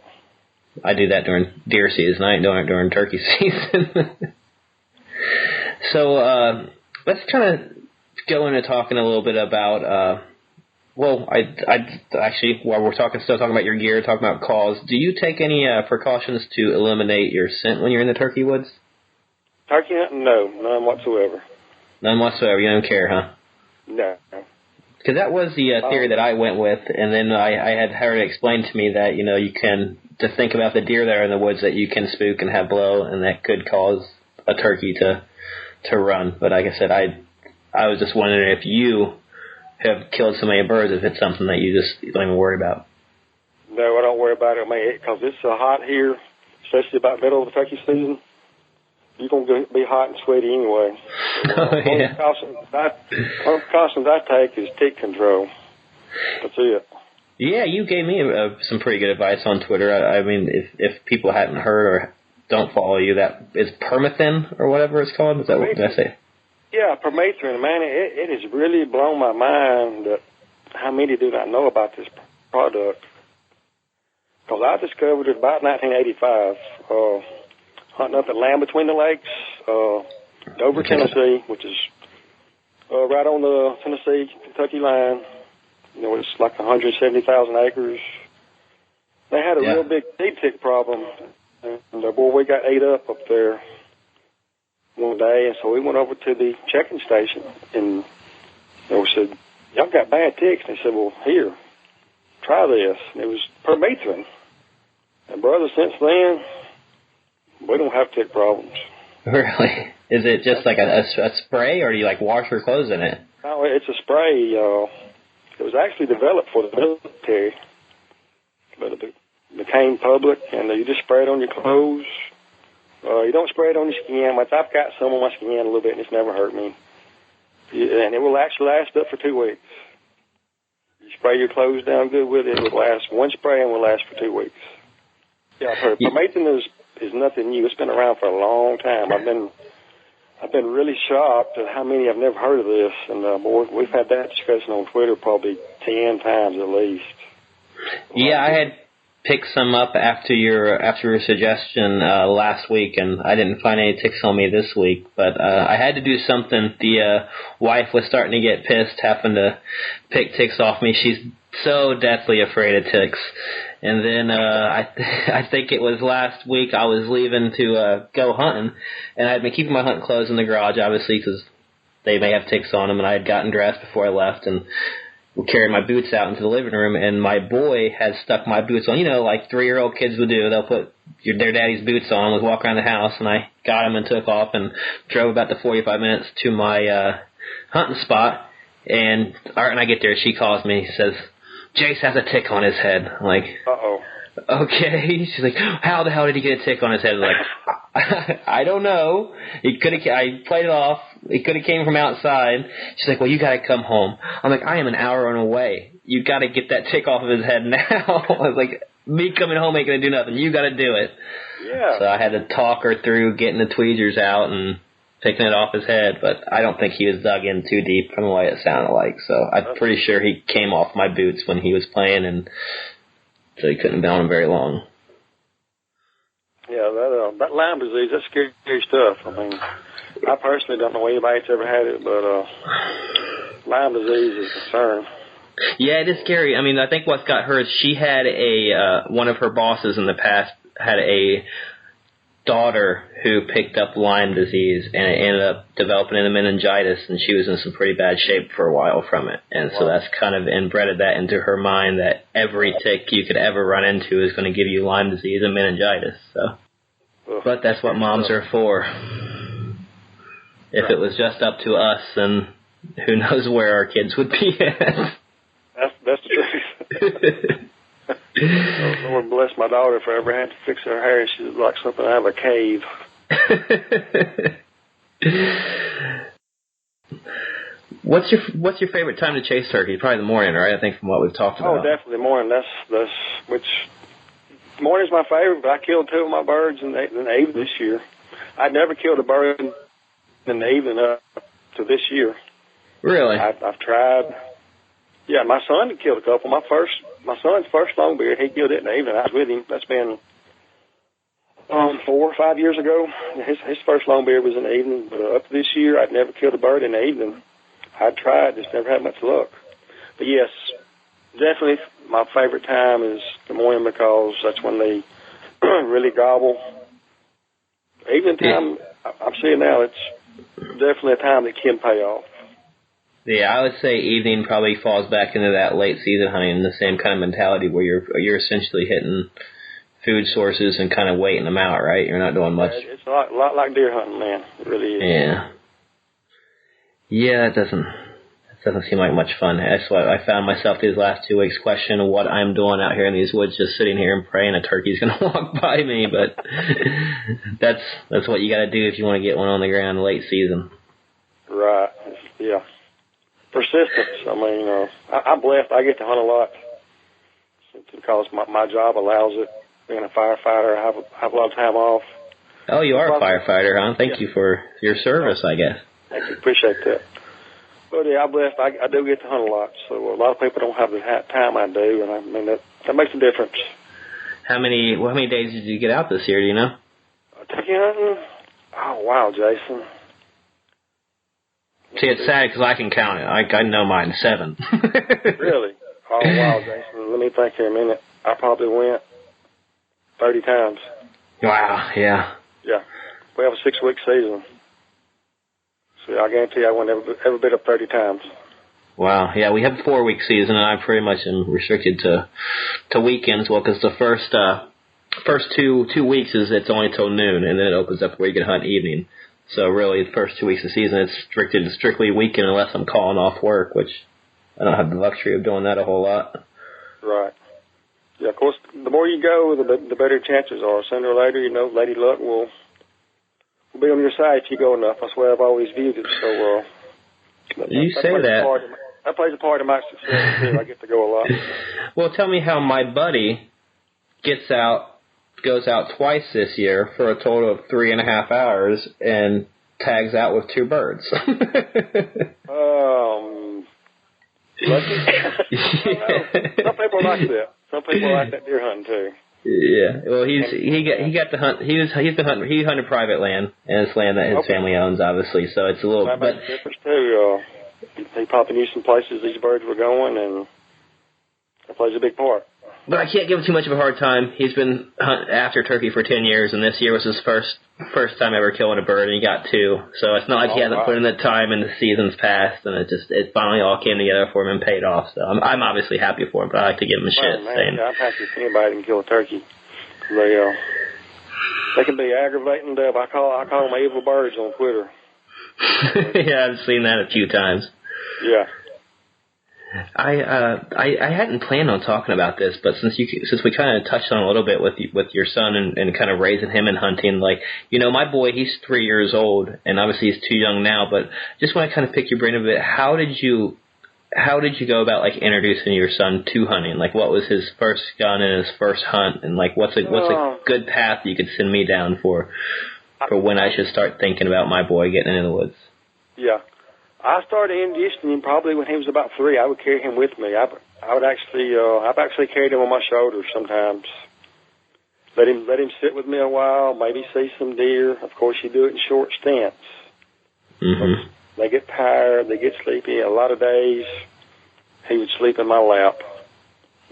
I do that during deer season. I ain't doing it during turkey season. So let's kind of go into talking a little bit about. I actually, while we're still talking about your gear, talking about calls. Do you take any precautions to eliminate your scent when you're in the turkey woods? Turkey hunting, no, none whatsoever. None whatsoever. You don't care, huh? No. Because that was the theory that I went with, and then I had heard it explained to me that, you know, you can, to think about the deer that are in the woods that you can spook and have blow, and that could cause a turkey to run. But like I said, I was just wondering if you have killed so many birds, if it's something that you just don't even worry about. No, I don't worry about it, man, because it's hot here, especially about middle of the turkey season. You're going to be hot and sweaty anyway. So, one precautions I take is tick control. That's it. Yeah, you gave me some pretty good advice on Twitter. I mean, if people hadn't heard or don't follow you, that is permethrin or whatever it's called. Is that what did I say? Yeah, permethrin. Man, it has really blown my mind that how many do not know about this product. Because I discovered it about 1985. Hunting up at Land Between the Lakes, Dover, Tennessee, which is right on the Tennessee-Kentucky line. You know, it's like 170,000 acres. They had a real big deep tick problem, and boy, we got ate up there one day, and so we went over to the checking station, and we said, y'all got bad ticks. And they said, well, here, try this. And it was permethrin. And brother, since then, we don't have tick problems. Really? Is it just like a spray, or do you like wash your clothes in it? No, it's a spray. It was actually developed for the military, but it became public, and you just spray it on your clothes. You don't spray it on your skin. I've got some on my skin a little bit, and it's never hurt me. And it will actually last up for 2 weeks. You spray your clothes down good with it. It will last one spray and will last for 2 weeks. Yeah, I've heard. Permethrin is nothing new. It's been around for a long time. I've been really shocked at how many I've never heard of this, and boy, we've had that discussion on Twitter probably 10 times at least. Yeah, I had picked some up after your suggestion last week, and I didn't find any ticks on me this week. But I had to do something. The wife was starting to get pissed, having to pick ticks off me. She's so deathly afraid of ticks. And then I think it was last week I was leaving to go hunting, and I had been keeping my hunting clothes in the garage, obviously, because they may have ticks on them, and I had gotten dressed before I left, and carried my boots out into the living room, and my boy had stuck my boots on. You know, like 3-year-old kids would do. They'll put their daddy's boots on, would walk around the house, and I got him and took off and drove about the 45 minutes to my hunting spot. And I get there, she calls me, says, Jace has a tick on his head. I'm like, uh-oh. Okay. She's like, how the hell did he get a tick on his head? I'm like, I don't know. I played it off. It could have came from outside. She's like, well, you got to come home. I'm like, I am an hour on the way. You got to get that tick off of his head now. I was like, me coming home ain't going to do nothing. You got to do it. Yeah. So I had to talk her through getting the tweezers out and picking it off his head, but I don't think he was dug in too deep from the way it sounded like. So I'm pretty sure he came off my boots when he was playing, and so he couldn't have been on them very long. Yeah, that Lyme disease, that's scary stuff. I mean, I personally don't know anybody's ever had it, but Lyme disease is a concern. Yeah, it is scary. I mean, I think what's got her is she had one of her bosses in the past had a daughter who picked up Lyme disease, and it ended up developing into meningitis, and she was in some pretty bad shape for a while from it. And so that's kind of inbred that into her mind that every tick you could ever run into is going to give you Lyme disease and meningitis. So, but that's what moms are for. If it was just up to us, then who knows where our kids would be at. That's the truth. Lord bless my daughter if I ever had to fix her hair. She was like something out of a cave. What's your favorite time to chase turkey? Probably the morning, right? I think from what we've talked about. Oh, definitely morning. That's which morning's my favorite. But I killed 2 of my birds in the evening this year. I'd never killed a bird in the evening up to this year. Really? I've tried. Yeah, my son killed a couple. My son's first longbeard, he killed it in the evening. I was with him. That's been 4 or 5 years ago. His first longbeard was in the evening. But up to this year, I'd never killed a bird in the evening. I tried, just never had much luck. But yes, definitely my favorite time is the morning because that's when they really gobble. Evening time, I'm seeing now, it's definitely a time that can pay off. Yeah, I would say evening probably falls back into that late season hunting, the same kind of mentality where you're essentially hitting food sources and kind of waiting them out, right? You're not doing much. It's a lot like deer hunting, man. It really is. Yeah. Yeah, it doesn't seem like much fun. That's why I found myself these last 2 weeks questioning what I'm doing out here in these woods, just sitting here and praying a turkey's going to walk by me. But that's what you got to do if you want to get one on the ground late season. Right. Yeah. Persistence. I mean, I'm blessed. I get to hunt a lot because my job allows it. Being a firefighter, I have a lot of time off. Oh, you are a firefighter, huh? Thank you for your service, I guess. Thank you. Appreciate that. But yeah, I'm blessed. I do get to hunt a lot. So a lot of people don't have the time I do, and I mean that makes a difference. How many days did you get out this year? Do you know? Turkey hunting? Oh wow, Jason. See, it's sad because I can count it. I know mine 7. Really? Oh wow, Jason. Let me think here a minute. I probably went 30 times. Wow. Yeah. Yeah. We have a 6-week season. So I guarantee you I went every bit up 30 times. Wow. Yeah, we have a 4-week season, and I pretty much am restricted to weekends. Well, because the first two weeks it's only till noon, and then it opens up where you can hunt evening. So really, the first 2 weeks of the season, it's strictly weekend unless I'm calling off work, which I don't have the luxury of doing that a whole lot. Right. Yeah, of course, the more you go, the better chances are. Sooner or later, Lady Luck will be on your side if you go enough. That's the way I've always viewed it. So you say that. That plays a part in my success, too. I get to go a lot. Well, tell me how my buddy goes out twice this year for a total of 3.5 hours and tags out with 2 birds. Lucky? Some people like that. Some people like that deer hunting too. Yeah. Well, he got to hunt. He hunted private land, and it's land that his family owns, obviously. So it's a little. That makes a difference too. He probably knew some places these birds were going, and that plays a big part. But I can't give him too much of a hard time. He's been hunting after turkey for 10 years, and this year was his first first time ever killing a bird, and he got 2. So it's not like he hasn't put in the time in the seasons past, and it finally all came together for him and paid off. So I'm obviously happy for him, but I like to give him a shit. Man, I'm happy if anybody can kill a turkey. They can be aggravating. I call them evil birds on Twitter. Yeah, I've seen that a few times. Yeah. I hadn't planned on talking about this, but since we kind of touched on a little bit with your son and kind of raising him in hunting, like, my boy, he's 3 years old, and obviously he's too young now, but just want to kind of pick your brain a bit. How did you go about, like, introducing your son to hunting? Like, what was his first gun and his first hunt, and like what's a good path you could send me down for when I should start thinking about my boy getting into the woods? Yeah. I started introducing him probably when he was about 3. I would carry him with me. I've actually carried him on my shoulders sometimes. Let him sit with me a while, maybe see some deer. Of course, you do it in short stints. Mm-hmm. They get tired, they get sleepy. A lot of days, he would sleep in my lap.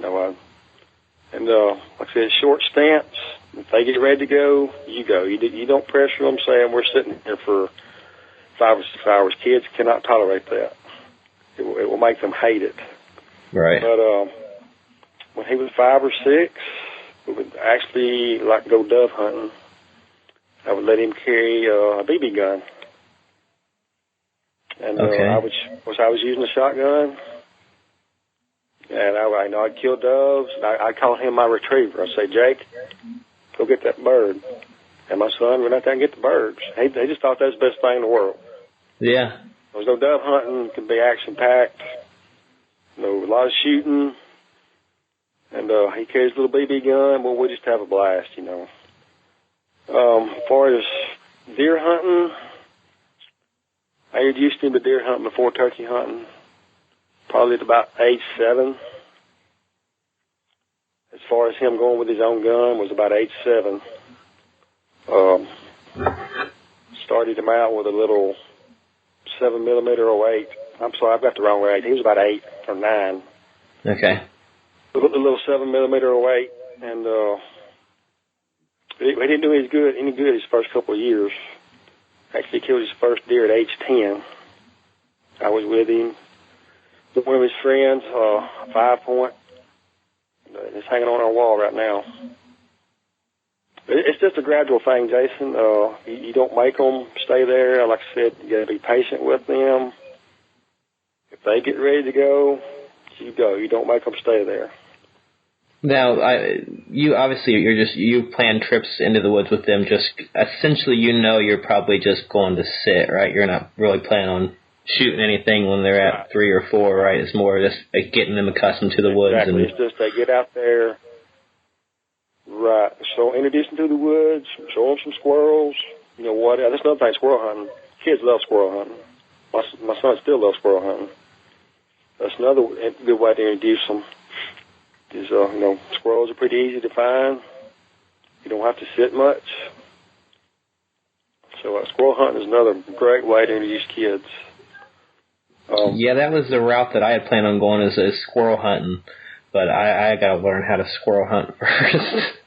And like I said, short stints. If they get ready to go, you go. You don't pressure them saying we're sitting here for 5 or 6 hours. Kids cannot tolerate that. It will make them hate it. Right. But when he was 5 or 6, we would actually like go dove hunting. I would let him carry a BB gun. And okay. I was using a shotgun. And I'd kill doves. I'd call him my retriever. I'd say, Jake, go get that bird. And my son went out there and get the birds. They just thought that was the best thing in the world. Yeah. There was no dove hunting. It could be action-packed. A lot of shooting. And he carries a little BB gun. Well, we just have a blast, As far as deer hunting, I introduced him to deer hunting before turkey hunting, probably at about age 7. As far as him going with his own gun was about age 7. Started him out with a little 7mm 08. I'm sorry, I've got the wrong age. He was about 8 or 9. Okay. A little 7mm 08, and he didn't do any good his first couple of years. Actually killed his first deer at age 10. I was with him. One of his friends, 5-point. It's hanging on our wall right now. It's just a gradual thing, Jason. You don't make them stay there. Like I said, you got to be patient with them. If they get ready to go, you go. You don't make them stay there. Now, you plan trips into the woods with them. Just essentially, you're probably just going to sit, right? You're not really planning on shooting anything when they're at 3 or 4, right? It's more just getting them accustomed to the woods. Exactly. It's just they get out there. Right. So introduce them to the woods, show them some squirrels. What? That's another thing, squirrel hunting. Kids love squirrel hunting. My son still loves squirrel hunting. That's another good way to introduce them. Is, squirrels are pretty easy to find. You don't have to sit much. So squirrel hunting is another great way to introduce kids. Yeah, that was the route that I had planned on going is squirrel hunting. But I got to learn how to squirrel hunt first.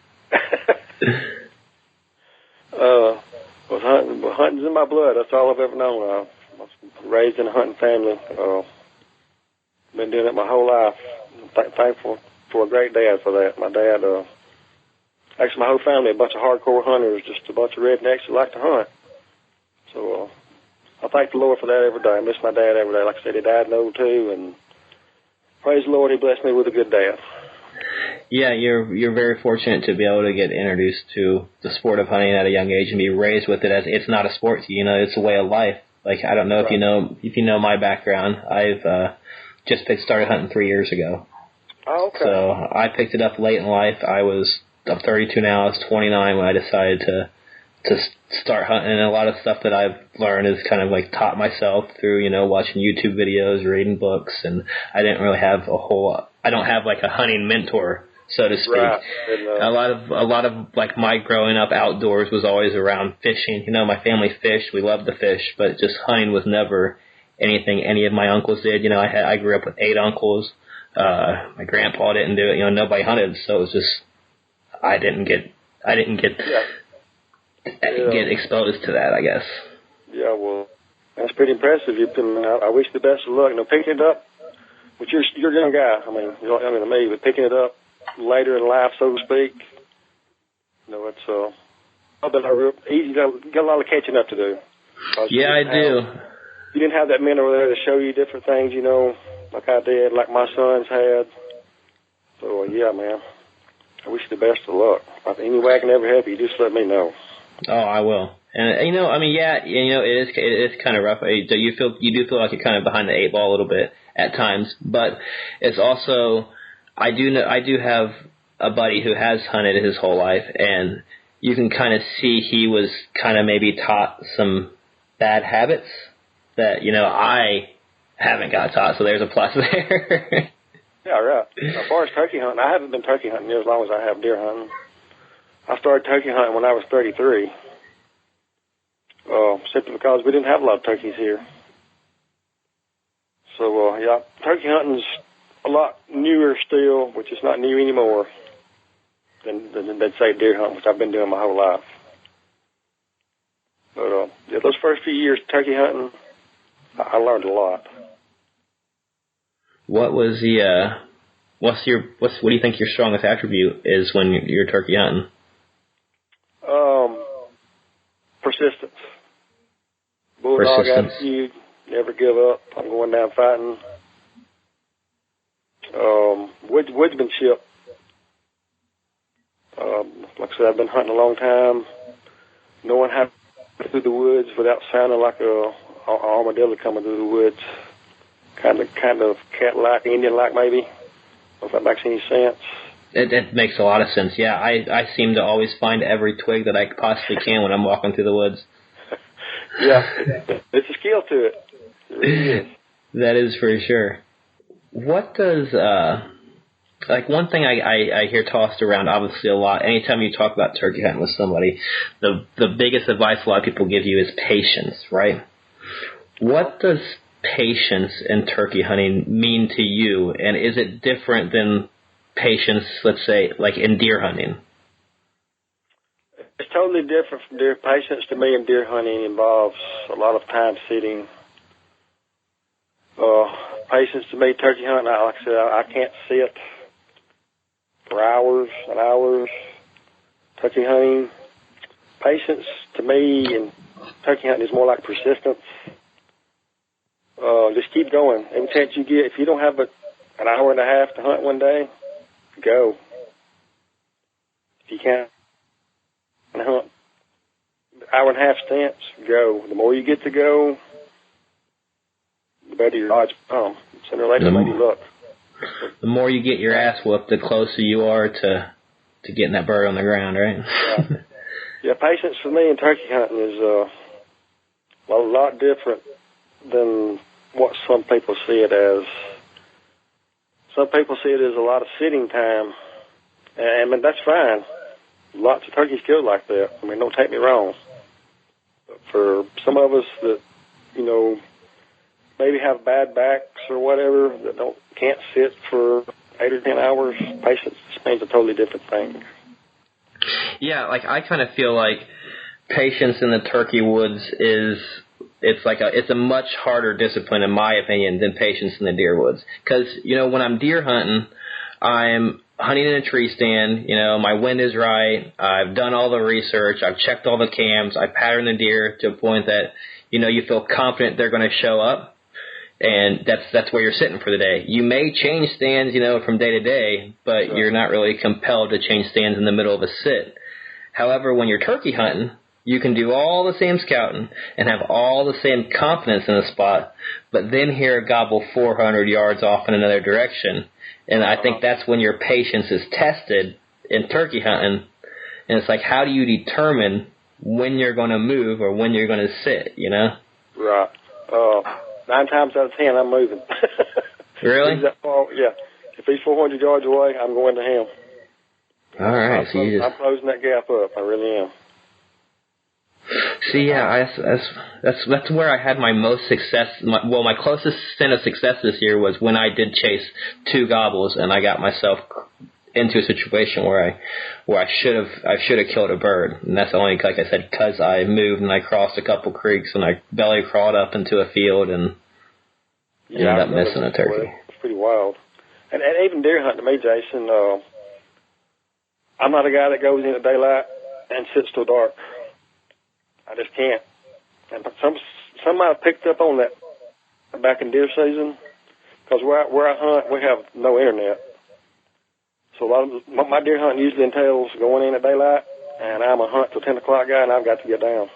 Hunting's in my blood. That's all I've ever known. I was raised in a hunting family. Been doing it my whole life. Thankful for a great dad for that. My dad, actually my whole family, a bunch of hardcore hunters, just a bunch of rednecks that like to hunt. So I thank the Lord for that every day. I miss my dad every day. Like I said, he died in 02, and praise the Lord, he blessed me with a good dad. Yeah, you're very fortunate to be able to get introduced to the sport of hunting at a young age and be raised with it as it's not a sport to you. It's a way of life. Like, I don't know if you know my background. I've just started hunting 3 years ago. Oh, okay. So I picked it up late in life. I'm 32 now. I was 29 when I decided to start hunting, and a lot of stuff that I've learned is kind of like taught myself through, watching YouTube videos, reading books, and I didn't really have I don't have like a hunting mentor, so to speak. Right. A lot of like my growing up outdoors was always around fishing. My family fished, we loved to fish, but just hunting was never anything any of my uncles did. I grew up with 8 uncles. My grandpa didn't do it. Nobody hunted, so it was just I didn't get. Yeah. get exposed to that, I guess. Yeah, well, that's pretty impressive. I wish the best of luck. Picking it up, but you're a young guy. I mean, you're younger than me, but picking it up later in life, so to speak, it's a bit easy. You got a lot of catching up to do. Yeah, I do. You didn't have that mentor there to show you different things, like I did, like my sons had. So, yeah, man, I wish you the best of luck. Any way I can ever help you, just let me know. Oh, I will. And, it is kind of rough. You do feel like you're kind of behind the eight ball a little bit at times, but it's also, I do have a buddy who has hunted his whole life, and you can kind of see he was kind of maybe taught some bad habits that, I haven't got taught, so there's a plus there. Yeah, right. As far as turkey hunting, I haven't been turkey hunting as long as I have deer hunting. I started turkey hunting when I was 33, simply because we didn't have a lot of turkeys here. So, yeah, turkey hunting's a lot newer still, which is not new anymore, than say deer hunting, which I've been doing my whole life. But, yeah, those first few years turkey hunting, I learned a lot. What was what do you think your strongest attribute is when you're turkey hunting? Persistence. Bulldog attitude, never give up. I'm going down fighting. Woodsmanship. Like I said, I've been hunting a long time. Knowing how to go through the woods without sounding like an armadillo coming through the woods. Kind of cat-like, Indian-like maybe. I don't know if that makes any sense. It makes a lot of sense, yeah. I seem to always find every twig that I possibly can when I'm walking through the woods. Yeah, it's a skill to it. It really is. That is for sure. What does, one thing I hear tossed around obviously a lot, anytime you talk about turkey hunting with somebody, the biggest advice a lot of people give you is patience, right? What does patience in turkey hunting mean to you, and is it different than patience, let's say, like in deer hunting? It's totally different from deer. Patience to me in deer hunting involves a lot of time sitting. Patience to me, turkey hunting, like I said, I can't sit for hours and hours. Turkey hunting, patience to me in turkey hunting is more like persistence. Just keep going. Every chance you get, if you don't have an hour and a half to hunt one day, go. If you can't hunt an hour and a half stints, go. The more you get to go, the better your odds come. Sooner or later, maybe luck. The more you get your ass whooped, the closer you are to getting that bird on the ground, right? Yeah, patience for me in turkey hunting is a lot different than what some people see it as. Some people see it as a lot of sitting time, and that's fine. Lots of turkeys killed like that. I mean, don't take me wrong. But for some of us that, maybe have bad backs or whatever, that can't sit for 8 or 10 hours, patience means a totally different thing. Yeah, I kind of feel like patience in the turkey woods it's a much harder discipline, in my opinion, than patience in the deer woods. Because, when I'm deer hunting, I'm hunting in a tree stand, my wind is right, I've done all the research, I've checked all the cams, I pattern the deer to a point that, you feel confident they're going to show up, and that's where you're sitting for the day. You may change stands, from day to day, but you're not really compelled to change stands in the middle of a sit. However, when you're turkey hunting, you can do all the same scouting and have all the same confidence in the spot, but then hear a gobble 400 yards off in another direction. And I think that's when your patience is tested in turkey hunting. And it's like, how do you determine when you're going to move or when you're going to sit, Right. 9 times out of 10, I'm moving. Really? Yeah. If he's 400 yards away, I'm going to him. All right. I'm closing that gap up. I really am. See, yeah, that's where I had my most success. My closest stint of success this year was when I did chase 2 gobbles, and I got myself into a situation where I should have killed a bird, and that's only, like I said, because I moved and I crossed a couple creeks and I belly crawled up into a field and ended up missing a turkey. It's pretty wild. And even deer hunting to me, Jason, I'm not a guy that goes in at daylight and sits till dark. I just can't. And some might have picked up on that back in deer season, because where I hunt, we have no internet. So a lot of my deer hunting usually entails going in at daylight, and I'm a hunt till 10 o'clock guy, and I've got to get down.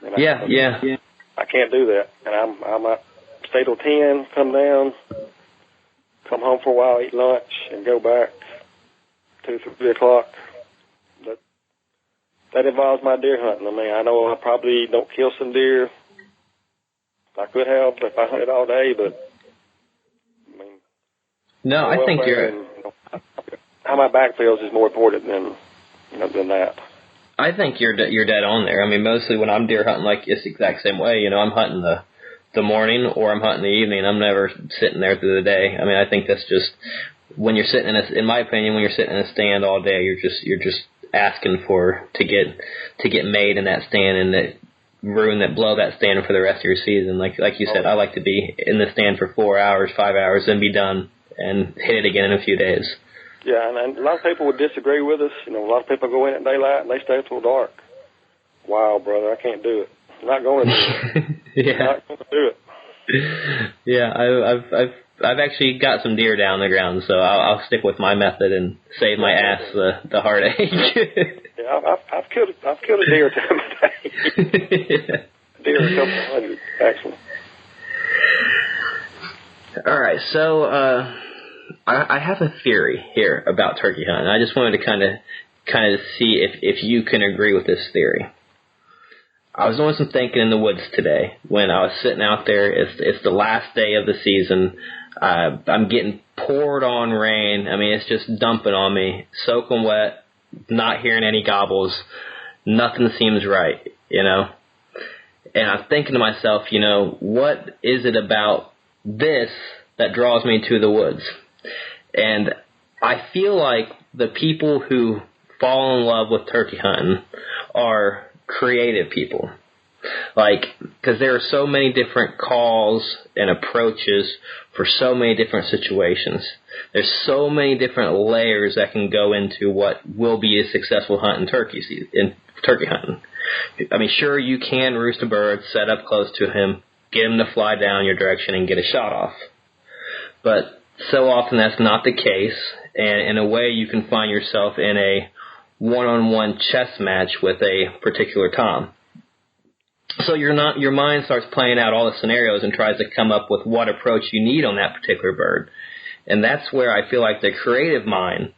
And I can't do that. And I might stay till 10, come down, come home for a while, eat lunch, and go back 2, 3 o'clock. That involves my deer hunting. I mean, I know I probably don't kill some deer. I could have if I hunted all day, but I mean, no, I think you're. How my back feels is more important than that. I think you're dead on there. I mean, mostly when I'm deer hunting, like it's the exact same way. I'm hunting the morning or I'm hunting the evening. I'm never sitting there through the day. I mean, I think that's just when you're sitting in my opinion, when you're sitting in a stand all day, you're just asking to get made in that stand and that blow that stand for the rest of your season. Like you said, I like to be in the stand for 4 hours, 5 hours, and be done and hit it again in a few days. Yeah, and a lot of people would disagree with us. A lot of people go in at daylight and they stay till dark. Wow, brother, I can't do it. I'm not going to do it. Yeah. I'm not going to do it. Yeah, I've actually got some deer down the ground, so I'll stick with my method and save my ass the heartache. Yeah, I've killed a deer a time a day. Deer a couple hundred, actually. All right, so I have a theory here about turkey hunting. I just wanted to kind of see if you can agree with this theory. I was doing some thinking in the woods today when I was sitting out there. It's the last day of the season. I'm getting poured on rain. I mean, it's just dumping on me, soaking wet, not hearing any gobbles. Nothing seems right, And I'm thinking to myself, what is it about this that draws me to the woods? And I feel like the people who fall in love with turkey hunting are creative people. Because there are so many different calls and approaches for so many different situations. There's so many different layers that can go into what will be a successful hunt in turkey hunting. I mean, sure, you can roost a bird, set up close to him, get him to fly down your direction and get a shot off. But so often that's not the case, and in a way you can find yourself in a one-on-one chess match with a particular tom. So your mind starts playing out all the scenarios and tries to come up with what approach you need on that particular bird. And that's where I feel like the creative mind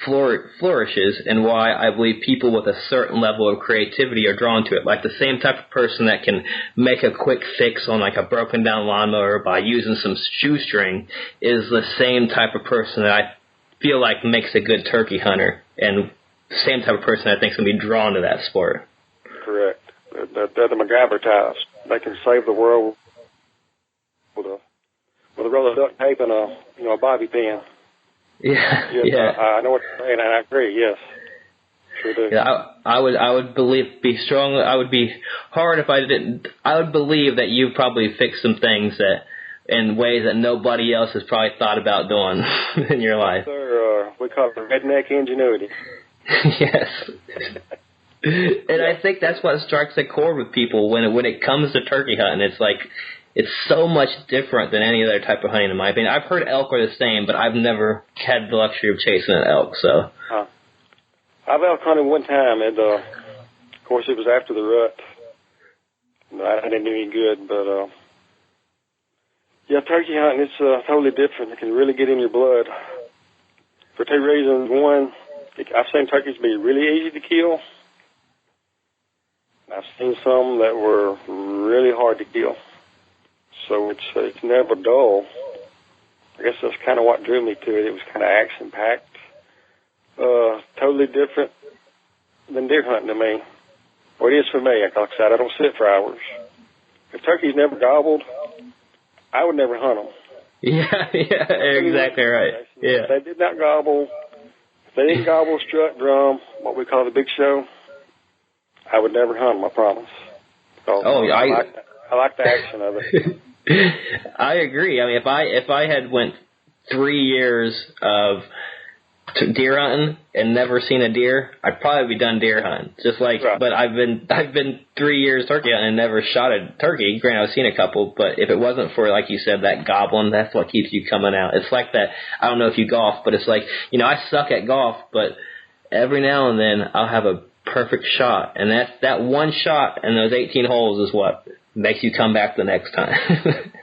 flourishes, and why I believe people with a certain level of creativity are drawn to it. Like the same type of person that can make a quick fix on like a broken down lawnmower by using some shoestring is the same type of person that I feel like makes a good turkey hunter, and the same type of person I think is going to be drawn to that sport. Correct. They're the MacGyver types. They can save the world with a roll of duct tape and a bobby pin. Yeah, yes, yeah. I know what you're saying, and I agree. Yes, sure do. Yeah, I would be strong. I would be hard if I didn't. I would believe that you've probably fixed some things that in ways that nobody else has probably thought about doing in your life. Sir, we call it redneck ingenuity. Yes. And I think that's what strikes a chord with people when it comes to turkey hunting. It's like it's so much different than any other type of hunting, in my opinion. I've heard elk are the same, but I've never had the luxury of chasing an elk. So I've elk hunted one time, and of course it was after the rut. I didn't do any good, but yeah, turkey hunting it's totally different. It can really get in your blood for two reasons. One, I've seen turkeys be really easy to kill. I've seen some that were really hard to kill. So it's never dull. I guess that's kind of what drew me to it. It was kind of action-packed. Totally different than deer hunting to me. Well, it is for me. Like I said, I don't sit for hours. If turkeys never gobbled, I would never hunt them. Yeah, exactly right. Yeah. If they did not gobble, if they didn't gobble, strut, drum, what we call the big show, I would never hunt them, I promise. Because I like the action of it. I agree. I mean, if I had went 3 years of deer hunting and never seen a deer, I'd probably be done deer hunting. Just like, right. But I've been 3 years turkey hunting and never shot a turkey. Granted, I've seen a couple, but if it wasn't for, like you said, that gobbling, that's what keeps you coming out. It's like that. I don't know if you golf, but it's like, I suck at golf, but every now and then I'll have a perfect shot, and that one shot in those 18 holes is what makes you come back the next time.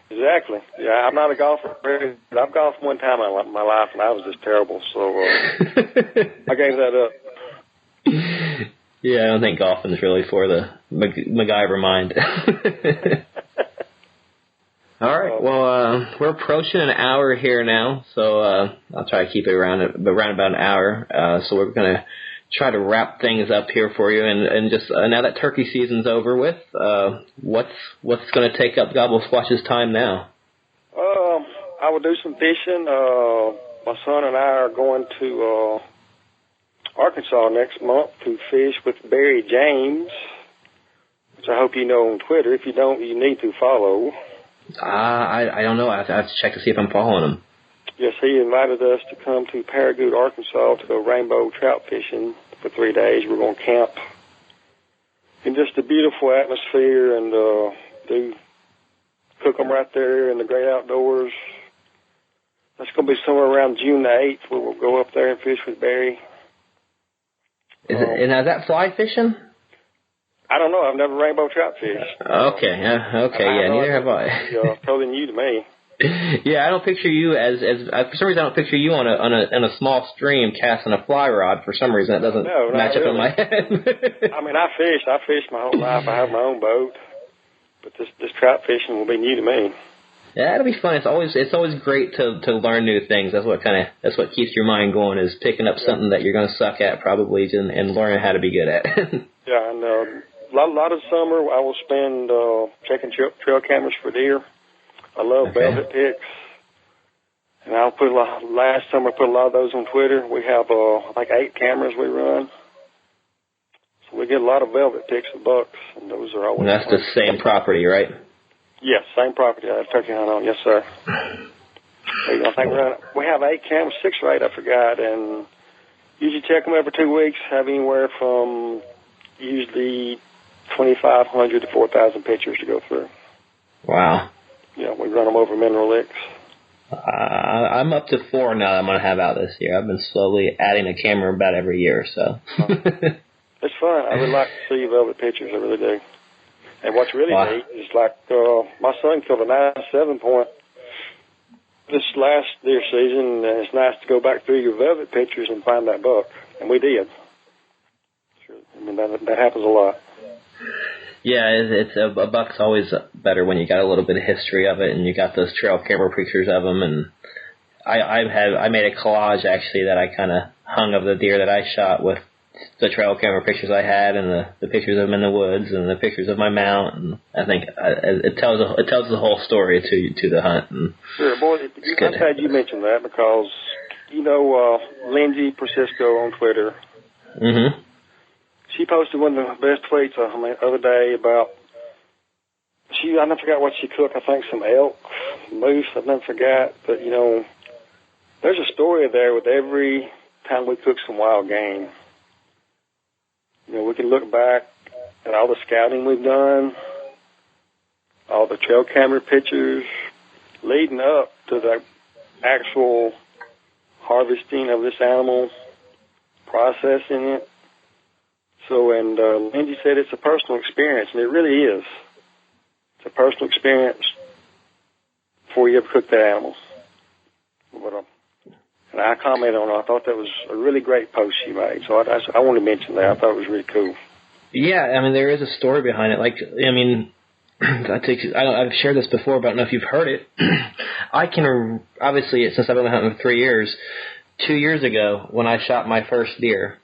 Exactly. Yeah, I'm not a golfer. I've golfed one time in my life, and I was just terrible, so I gave that up. Yeah, I don't think golfing is really for the MacGyver mind. All right, well, we're approaching an hour here now, so I'll try to keep it around about an hour. So we're going to try to wrap things up here for you, and just now that turkey season's over with, what's going to take up Gobblesquatch's time now? I will do some fishing. My son and I are going to Arkansas next month to fish with Barry James, which I hope you know on Twitter. If you don't, you need to follow. I don't know. I have to check to see if I'm following him. Yes, he invited us to come to Paragould, Arkansas to go rainbow trout fishing for 3 days. We're going to camp in just a beautiful atmosphere and cook them right there in the great outdoors. That's going to be somewhere around June the 8th where we'll go up there and fish with Barry. Is that fly fishing? I don't know. I've never rainbow trout fished. Okay. Yeah, neither have I. Totally new to me. Yeah, I don't picture you as for some reason I don't picture you on a small stream casting a fly rod. For some reason that doesn't match up in my head. I mean, I fished my whole life. I have my own boat, but this trout fishing will be new to me. Yeah, it'll be fun. It's always great to learn new things. That's what keeps your mind going, is picking up something that you're going to suck at probably and learning how to be good at. Yeah, and a lot of summer I will spend checking trail cameras for deer. I love velvet pics, and last summer I put a lot of those on Twitter. We have like 8 cameras we run, so we get a lot of velvet pics of bucks, and those are always. And that's the same property, right? Yes, same property. I have turkey hunt on. Yes, sir. I think we have 8 cameras, 6 or 8, I forgot, and usually check them every 2 weeks. Have anywhere from usually 2,500 to 4,000 pictures to go through. Wow. Yeah, we run them over mineral licks. I'm up to 4 now that I'm going to have out this year. I've been slowly adding a camera about every year, so. It's fun. I really like to see velvet pictures. I really do. And what's really neat is like my son killed a 9.7 point this last deer season, and it's nice to go back through your velvet pictures and find that buck. And we did. Sure. I mean, that happens a lot. Yeah, it's a buck's always better when you got a little bit of history of it, and you got those trail camera pictures of them. And I made a collage actually that I kind of hung of the deer that I shot with the trail camera pictures I had, and the pictures of them in the woods, and the pictures of my mount. And I think it tells the whole story to the hunt. And sure, boy. I'm glad you mentioned that, because Lindsay Persisco on Twitter. Mm-hmm. She posted one of the best tweets the other day about I never forgot what she cooked. I think some elk, moose. I never forgot. But there's a story there with every time we cook some wild game. We can look back at all the scouting we've done, all the trail camera pictures leading up to the actual harvesting of this animal, processing it. So, and Lindsay said it's a personal experience, and it really is. It's a personal experience before you ever cook the animals. And I commented on it. I thought that was a really great post she made. So I want to mention that. I thought it was really cool. Yeah, I mean, there is a story behind it. Like, I mean, I've shared this before, but I don't know if you've heard it. I can, obviously, since I've been hunting for 3 years, 2 years ago when I shot my first deer,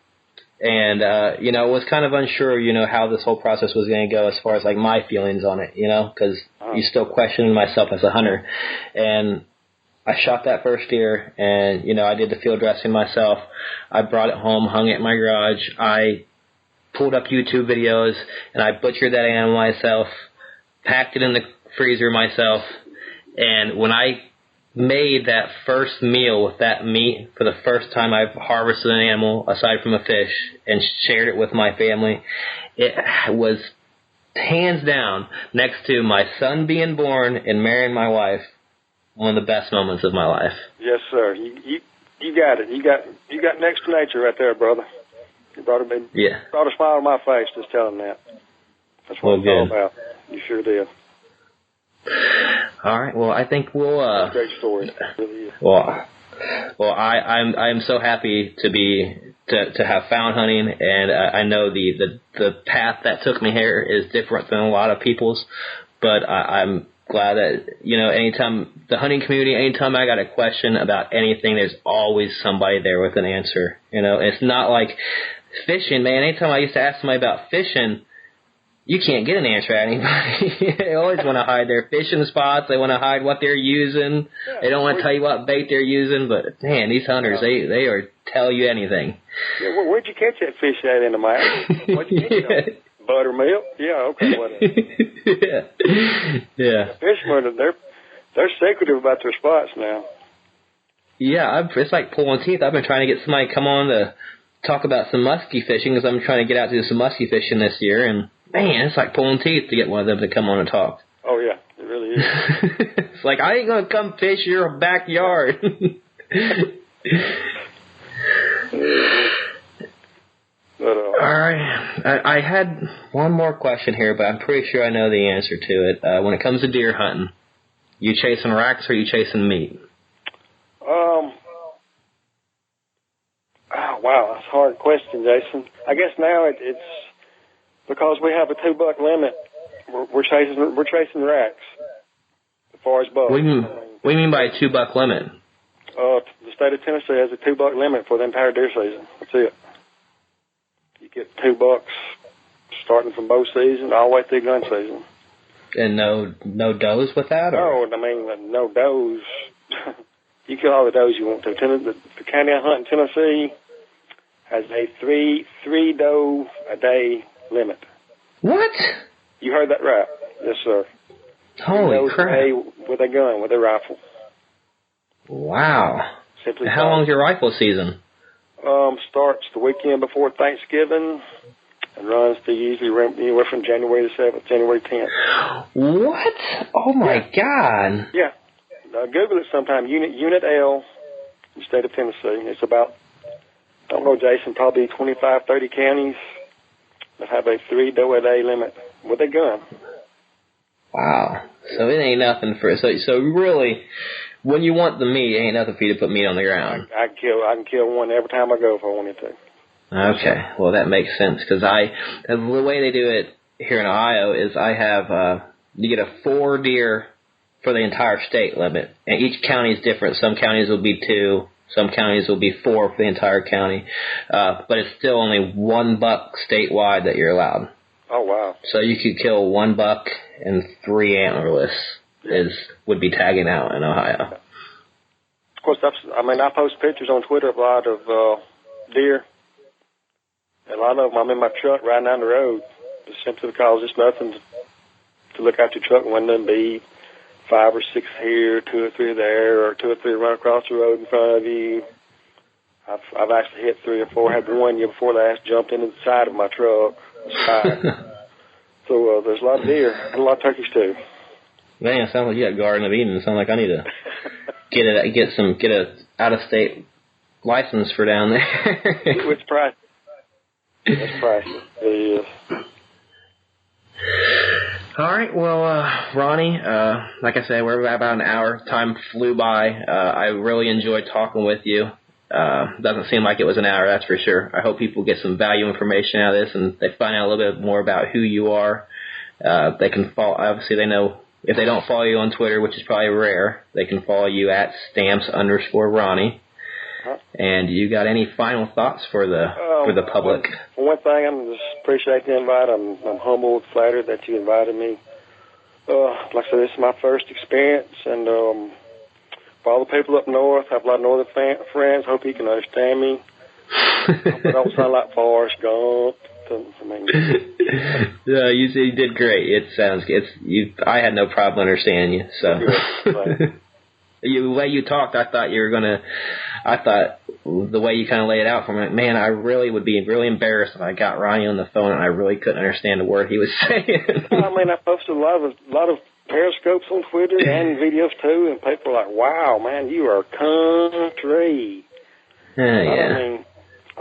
and, was kind of unsure, how this whole process was going to go as far as, like, my feelings on it, because you still question myself as a hunter. And I shot that first deer, and, you know, I did the field dressing myself. I brought it home, hung it in my garage. I pulled up YouTube videos, and I butchered that animal myself, packed it in the freezer myself, and when I made that first meal with that meat for the first time I've harvested an animal, aside from a fish, and shared it with my family, it was hands down, next to my son being born and marrying my wife, one of the best moments of my life. Yes, sir. You got it. You got next to nature right there, brother. You brought a smile on my face just telling that. That's what it's all about. You sure did. All right. Well, I think we'll. That's a great story. It really is. Well, I'm so happy to have found hunting, and I know the path that took me here is different than a lot of people's, but I'm glad that, you know, anytime the hunting community, anytime I got a question about anything, there's always somebody there with an answer. You know, it's not like fishing, man. Anytime I used to ask somebody about fishing, you can't get an answer out of anybody. They always want to hide their fishing spots. They want to hide what they're using. They don't want to tell you what bait they're using. But, man, these hunters, they are tell you anything. Yeah, well, where'd you catch that fish at in the mountain? What'd you catch it? Buttermilk? Yeah, okay, whatever. Yeah. The fishermen, they're secretive about their spots now. Yeah, it's like pulling teeth. I've been trying to get somebody to come on to talk about some muskie fishing, because I'm trying to get out to do some muskie fishing this year, and man, it's like pulling teeth to get one of them to come on and talk. Oh, yeah, it really is. It's like, I ain't going to come fish your backyard. All right. I had one more question here, but I'm pretty sure I know the answer to it. When it comes to deer hunting, you chasing racks or you chasing meat? Wow, that's a hard question, Jason. I guess now it's because we have a $2 limit. We're chasing racks as far as bucks. What do you mean by a $2 limit? The state of Tennessee has a $2 limit for the entire deer season. That's it. You get $2 starting from bow season all the way through gun season. And no does with that? Or? No, I mean no does. You kill all the does you want to. The county I hunt in Tennessee has a three doe a day limit. What? You heard that right. Yes, sir. Holy crap. A day with a gun, with a rifle. Wow. Simply how long's your rifle season? Starts the weekend before Thanksgiving and runs to usually anywhere from January the 7th, January 10th. What? Oh, my God. Yeah. Google it sometime. Unit L in the state of Tennessee. It's about, I don't know, Jason, probably 25, 30 counties that have a 3 doe a day limit with a gun. Wow. So it ain't nothing for so really, when you want the meat, it ain't nothing for you to put meat on the ground. I can kill one every time I go if I wanted to. Okay. Well, that makes sense, because the way they do it here in Ohio is I have you get a 4 deer for the entire state limit, and each county is different. Some counties will be 2, some counties will be 4 for the entire county, but it's still only $1 statewide that you're allowed. Oh, wow. So you could kill 1 buck and 3 antlerless would be tagging out in Ohio. Of course, I post pictures on Twitter of a lot of deer. And a lot of them I'm in my truck riding down the road, just simply because it's nothing to look out your truck and one of them be 5 or 6 here, 2 or 3 there, or 2 or 3 run across the road in front of you. I've actually hit 3 or 4. Had one year before last jumped into the side of my truck. So there's a lot of deer and a lot of turkeys too. Man, it sounds like you got Garden of Eden. It sounds like I need to get a out of state license for down there. It's pricey. It's pricey. It is. All right, well, Ronnie, like I said, we're about an hour. Time flew by. I really enjoyed talking with you. Doesn't seem like it was an hour, that's for sure. I hope people get some value information out of this and they find out a little bit more about who you are. They can follow, obviously they know, if they don't follow you on Twitter, which is probably rare, they can follow you at Stamps_Ronnie. And you got any final thoughts for the public? For one thing, I just appreciate the invite. I'm humbled, flattered that you invited me. Like I said, this is my first experience, and For all the people up north, I have a lot of northern friends. Hope you can understand me. Hope I don't sound like Forrest Gump. Yeah, you did great. It sounds good. I had no problem understanding you. So the way you talked, I thought the way you kind of laid it out for me, man, I really would be really embarrassed if I got Ronnie on the phone and I really couldn't understand a word he was saying. I posted a lot of periscopes on Twitter and videos too, and people are like, "Wow, man, you are country." Yeah.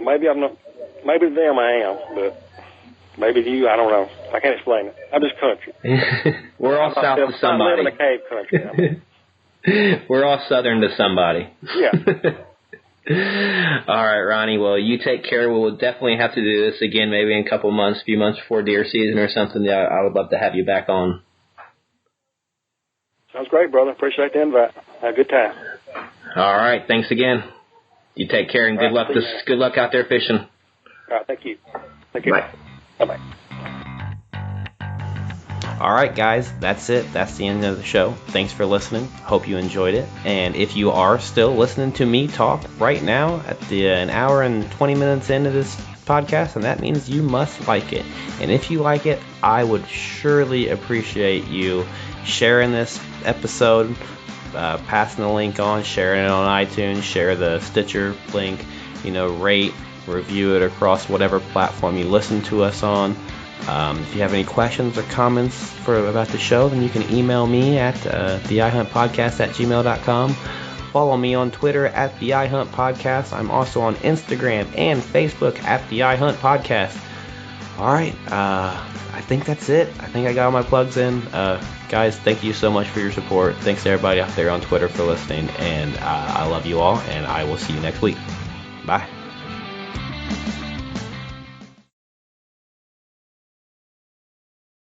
Maybe I'm not. Maybe to them I am, but maybe to you, I don't know. I can't explain it. I'm just country. We're all south to somebody. I live in a cave country. We're all southern to somebody. Yeah. All right, Ronnie. Well, you take care. We'll definitely have to do this again, maybe in a few months before deer season or something. I would love to have you back on. Sounds great, brother. Appreciate the invite. Have a good time. All right. Thanks again. You take care and good luck. Good luck out there fishing. All right. Thank you. Thank you. Bye. Bye-bye. All right, guys, that's it. That's the end of the show. Thanks for listening. Hope you enjoyed it. And if you are still listening to me talk right now at an hour and 20 minutes into this podcast, and that means you must like it. And if you like it, I would surely appreciate you sharing this episode, passing the link on, sharing it on iTunes, share the Stitcher link, rate, review it across whatever platform you listen to us on. If you have any questions or comments about the show, then you can email me at the IHUNTpodcast@gmail.com. Follow me on Twitter at the IHUNT Podcast. I'm also on Instagram and Facebook at the IHUNT Podcast. All right, I think that's it. I think I got all my plugs in. Guys, thank you so much for your support. Thanks to everybody out there on Twitter for listening, and I love you all, and I will see you next week. Bye.